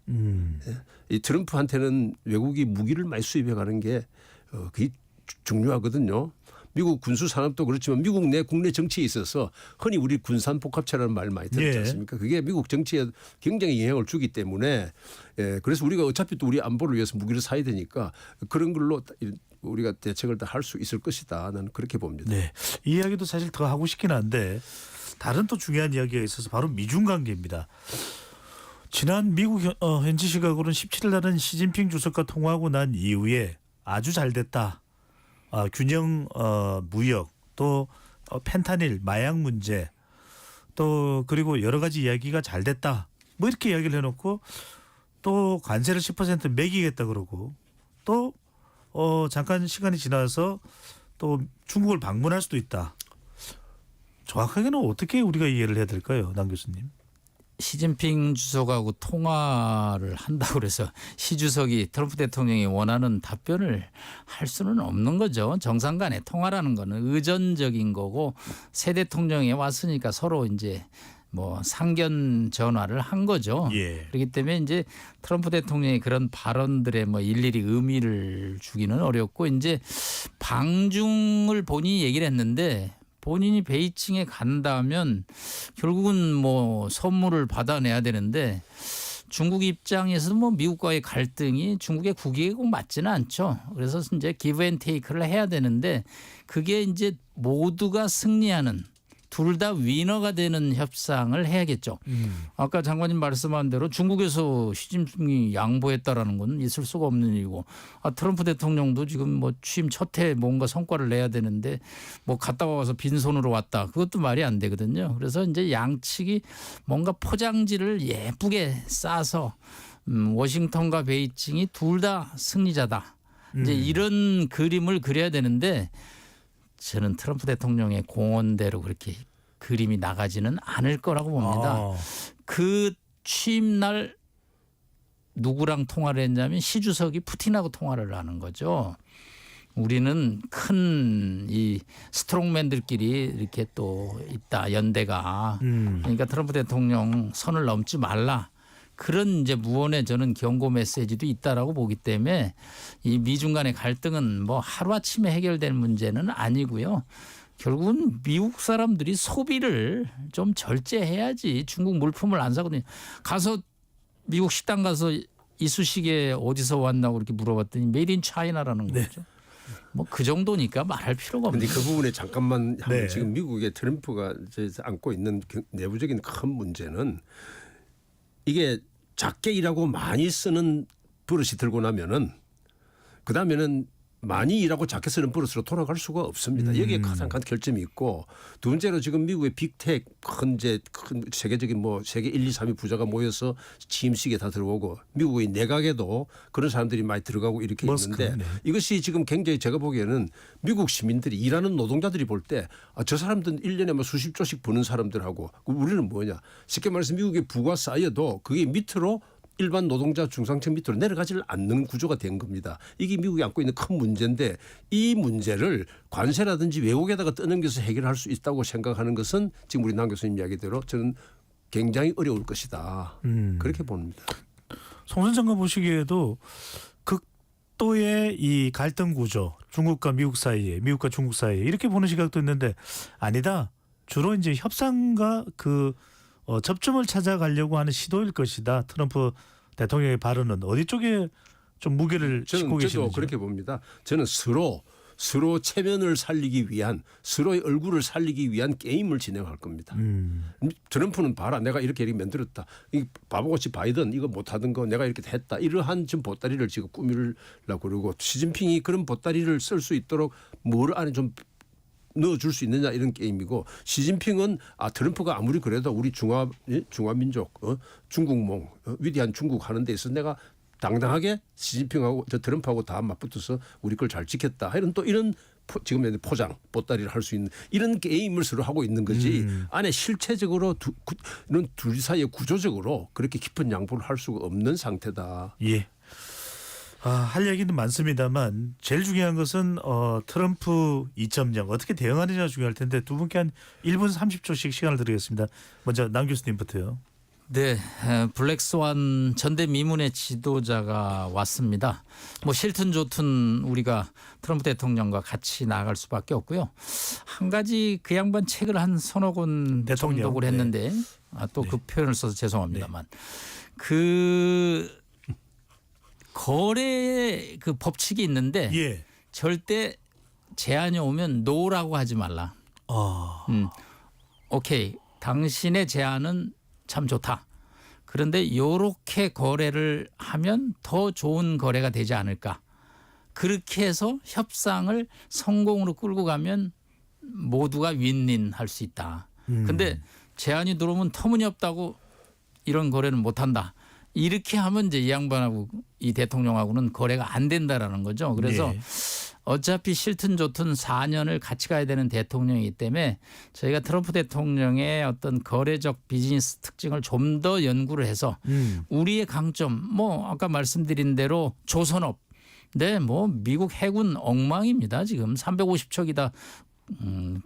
이 트럼프한테는 외국이 무기를 많이 수입해 가는 게 그게 중요하거든요. 미국 군수 산업도 그렇지만 미국 내 국내 정치에 있어서 흔히 우리 군산 복합체라는 말 많이 들었지 않습니까? 그게 미국 정치에 굉장히 영향을 주기 때문에 그래서 우리가 어차피 또 우리 안보를 위해서 무기를 사야 되니까 그런 걸로 우리가 대책을 다 할 수 있을 것이다. 나는 그렇게 봅니다. 네, 이 이야기도 사실 더 하고 싶긴 한데 다른 또 중요한 이야기가 있어서 바로 미중 관계입니다. 지난 미국 현지 시각으로는 17일 날은 시진핑 주석과 통화하고 난 이후에 아주 잘 됐다. 균형 무역 또 펜타닐 마약 문제 또 그리고 여러 가지 이야기가 잘 됐다. 뭐 이렇게 이야기를 해놓고 또 관세를 10% 매기겠다 그러고 또 잠깐 시간이 지나서 또 중국을 방문할 수도 있다. 정확하게는 어떻게 우리가 이해를 해야 될까요, 남 교수님? 시진핑 주석하고 통화를 한다고 그래서 시 주석이 트럼프 대통령이 원하는 답변을 할 수는 없는 거죠. 정상 간의 통화라는 거는 의전적인 거고 새 대통령이 왔으니까 서로 이제 뭐 상견 전화를 한 거죠. 예. 그렇기 때문에 이제 트럼프 대통령이 그런 발언들에 뭐 일일이 의미를 주기는 어렵고 이제 방중을 본인이 얘기를 했는데 본인이 베이징에 간다면 결국은 뭐 선물을 받아내야 되는데 중국 입장에서도 뭐 미국과의 갈등이 중국의 국익에 꼭 맞지는 않죠. 그래서 이제 기브 앤 테이크를 해야 되는데 그게 이제 모두가 승리하는 둘 다 위너가 되는 협상을 해야겠죠. 아까 장관님 말씀한 대로 중국에서 시진핑이 양보했다라는 건 있을 수가 없는 일이고 트럼프 대통령도 지금 뭐 취임 첫 해 뭔가 성과를 내야 되는데 뭐 갔다 와서 빈손으로 왔다. 그것도 말이 안 되거든요. 그래서 이제 양측이 뭔가 포장지를 예쁘게 싸서 워싱턴과 베이징이 둘 다 승리자다. 이제 이런 그림을 그려야 되는데 저는 트럼프 대통령의 공언대로 그렇게 그림이 나가지는 않을 거라고 봅니다. 그 취임 날 누구랑 통화를 했냐면 시 주석이 푸틴하고 통화를 하는 거죠. 우리는 큰 이 스트롱맨들끼리 이렇게 또 있다 연대가. 그러니까 트럼프 대통령 선을 넘지 말라. 그런 이제 무언의 저는 경고 메시지도 있다라고 보기 때문에 이 미중 간의 갈등은 뭐 하루아침에 해결될 문제는 아니고요. 결국은 미국 사람들이 소비를 좀 절제해야지 중국 물품을 안 사거든요. 가서 미국 식당 가서 이쑤시개 어디서 왔나고 이렇게 물어봤더니 메이드 인 차이나라는 거죠. 뭐 그 정도니까 말할 필요가 없는 그런데 그 부분에 잠깐만 네. 지금 미국의 트럼프가 이제 안고 있는 내부적인 큰 문제는 이게 작게 일하고 많이 쓰는 버릇이 들고 나면은 그 다음에는 많이 일하고 작게 쓰는 버릇으로 돌아갈 수가 없습니다. 여기에 가장 큰 결점이 있고 두 번째로 지금 미국의 빅텍 큰 세계적인 뭐 세계 1, 2, 3위 부자가 모여서 취임식에 다 들어오고 미국의 내각에도 그런 사람들이 많이 들어가고 이렇게 있는데 이것이 지금 굉장히 제가 보기에는 미국 시민들이 일하는 노동자들이 볼 때 저 사람들은 1년에 뭐 수십 조씩 버는 사람들하고 우리는 뭐냐 쉽게 말해서 미국의 부가 쌓여도 그게 밑으로 일반 노동자 중상층 밑으로 내려가지를 않는 구조가 된 겁니다. 이게 미국이 안고 있는 큰 문제인데 이 문제를 관세라든지 외국에다가 떠넘겨서 해결할 수 있다고 생각하는 것은 지금 우리 남 교수님 이야기대로 저는 굉장히 어려울 것이다. 그렇게 봅니다. 송 전 장관 보시기에도 극도의 이 갈등 구조 중국과 미국 사이에 미국과 중국 사이에 이렇게 보는 시각도 있는데 아니다. 주로 이제 협상과 접점을 찾아가려고 하는 시도일 것이다. 트럼프 대통령의 발언은 어디 쪽에 좀 무게를 싣고 계시는지. 저도 그렇게 봅니다. 저는 서로 체면을 살리기 위한 서로의 얼굴을 살리기 위한 게임을 진행할 겁니다. 트럼프는 봐라 내가 이렇게 만들었다. 이 바보같이 바이든 이거 못하던 거 내가 이렇게 했다. 이러한 지금 보따리를 지금 꾸미려고 그러고 시진핑이 그런 보따리를 쓸 수 있도록 뭘 안에 좀 넣어줄 수 있느냐 이런 게임이고 시진핑은 트럼프가 아무리 그래도 우리 중화민족 중국몽 위대한 중국 하는 데 있어서 내가 당당하게 시진핑하고 트럼프하고 다 맞붙어서 우리 걸 잘 지켰다 이런 또 이런 지금 포장 보따리를 할 수 있는 이런 게임을 서로 하고 있는 거지 안에 실체적으로 이런 둘 사이에 구조적으로 그렇게 깊은 양보를 할 수가 없는 상태다. 예. 할 얘기는 많습니다만 제일 중요한 것은 트럼프 2.0 어떻게 대응하느냐가 중요할 텐데 두 분께 한 1분 30초씩 시간을 드리겠습니다. 먼저 남 교수님부터요. 네, 블랙스완 전대미문의 지도자가 왔습니다. 뭐 싫든 좋든 우리가 트럼프 대통령과 같이 나아갈 수밖에 없고요. 한 가지 그 양반 책을 한 서너 권 정독을 했는데 또 그 표현을 써서 죄송합니다만 그 거래 그 법칙이 있는데 절대 제안이 오면 노라고 하지 말라. 오케이, 당신의 제안은 참 좋다. 그런데 이렇게 거래를 하면 더 좋은 거래가 되지 않을까. 그렇게 해서 협상을 성공으로 끌고 가면 모두가 윈윈할 수 있다. 근데 제안이 들어오면 터무니없다고 이런 거래는 못한다. 이렇게 하면 이제 이 양반하고 이 대통령하고는 거래가 안 된다라는 거죠. 그래서 어차피 싫든 좋든 4년을 같이 가야 되는 대통령이기 때문에 저희가 트럼프 대통령의 어떤 거래적 비즈니스 특징을 좀 더 연구를 해서 우리의 강점 뭐 아까 말씀드린 대로 조선업 네, 뭐 미국 해군 엉망입니다. 지금 350척이다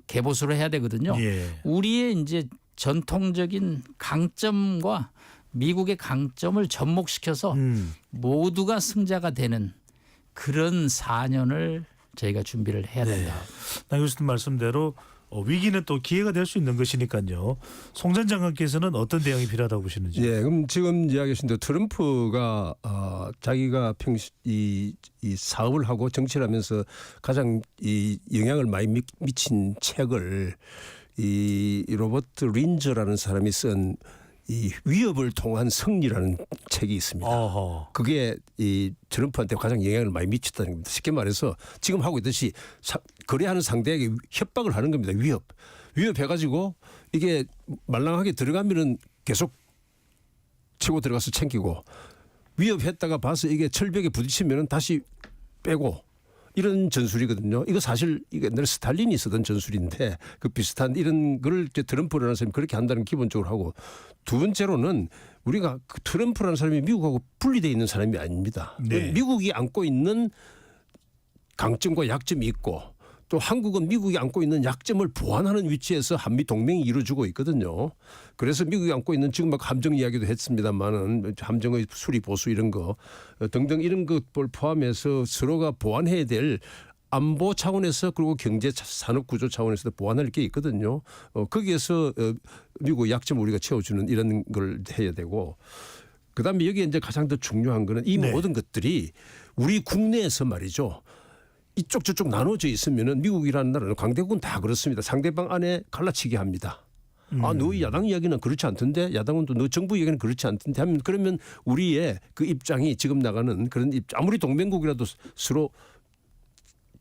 개보수를 해야 되거든요. 예. 우리의 이제 전통적인 강점과 미국의 강점을 접목시켜서 모두가 승자가 되는 그런 4년을 저희가 준비를 해야 된다. 나 교수님 말씀대로 위기는 또 기회가 될 수 있는 것이니까요. 송 전 장관께서는 어떤 대응이 필요하다고 보시는지. 예, 그럼 지금 이야기하신 대로 트럼프가 자기가 이 사업을 하고 정치를 하면서 가장 이 영향을 많이 미친 책을 이 로버트 린저라는 사람이 쓴 이 위협을 통한 승리라는 책이 있습니다. 어허. 그게 이 트럼프한테 가장 영향을 많이 미쳤다는 겁니다. 쉽게 말해서 지금 하고 있듯이 거래하는 상대에게 협박을 하는 겁니다. 위협해가지고 이게 말랑하게 들어가면은 계속 치고 들어가서 챙기고 위협했다가 봐서 이게 철벽에 부딪히면은 다시 빼고 이런 전술이거든요. 이거 사실 이게 옛날에 스탈린이 쓰던 전술인데 그 비슷한 이런 걸 트럼프라는 사람이 그렇게 한다는 기본적으로 하고 두 번째로는 우리가 그 트럼프라는 사람이 미국하고 분리되어 있는 사람이 아닙니다. 네. 미국이 안고 있는 강점과 약점이 있고 또 한국은 미국이 안고 있는 약점을 보완하는 위치에서 한미 동맹이 이루어지고 있거든요. 그래서 미국이 안고 있는 지금 막 함정 이야기도 했습니다만은 함정의 수리 보수 이런 거 등등 이런 것을 포함해서 서로가 보완해야 될 안보 차원에서 그리고 경제 산업 구조 차원에서도 보완할 게 있거든요. 거기에서 미국 약점을 우리가 채워주는 이런 걸 해야 되고 그다음에 여기에 이제 가장 더 중요한 거는 이 네. 모든 것들이 우리 국내에서 말이죠. 이쪽 저쪽 나눠져 있으면은 미국이라는 나라는 강대국은 다 그렇습니다. 상대방 안에 갈라치게 합니다. 너 야당 이야기는 그렇지 않던데 야당은 또 너 정부 이야기는 그렇지 않던데 하면 그러면 우리의 그 입장이 지금 나가는 그런 아무리 동맹국이라도 서로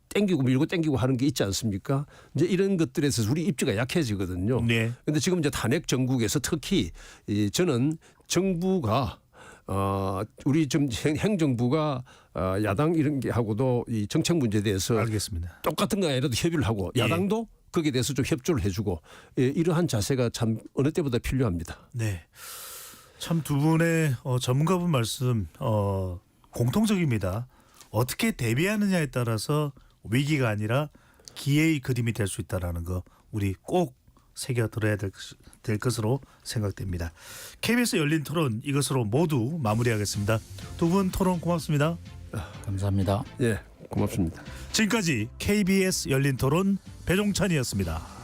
땡기고 밀고 땡기고 하는 게 있지 않습니까? 이제 이런 것들에서 우리 입지가 약해지거든요. 네. 그런데 지금 이제 탄핵 정국에서 특히 저는 정부가 우리 좀 행정부가 야당 이런 게 하고도 이 정책 문제에 대해서 알겠습니다. 똑같은 거 아니라도 협의를 하고 예. 야당도 거기에 대해서 좀 협조를 해주고 이러한 자세가 참 어느 때보다 필요합니다. 네. 참 두 분의 전문가분 말씀 공통적입니다. 어떻게 대비하느냐에 따라서 위기가 아니라 기회의 그림이 될 수 있다는 거 우리 꼭 새겨 들어야 될 것으로 생각됩니다. KBS 열린 토론 이것으로 모두 마무리하겠습니다. 두 분 토론 고맙습니다. 감사합니다. 예, 고맙습니다. 지금까지 KBS 열린 토론 배종찬이었습니다.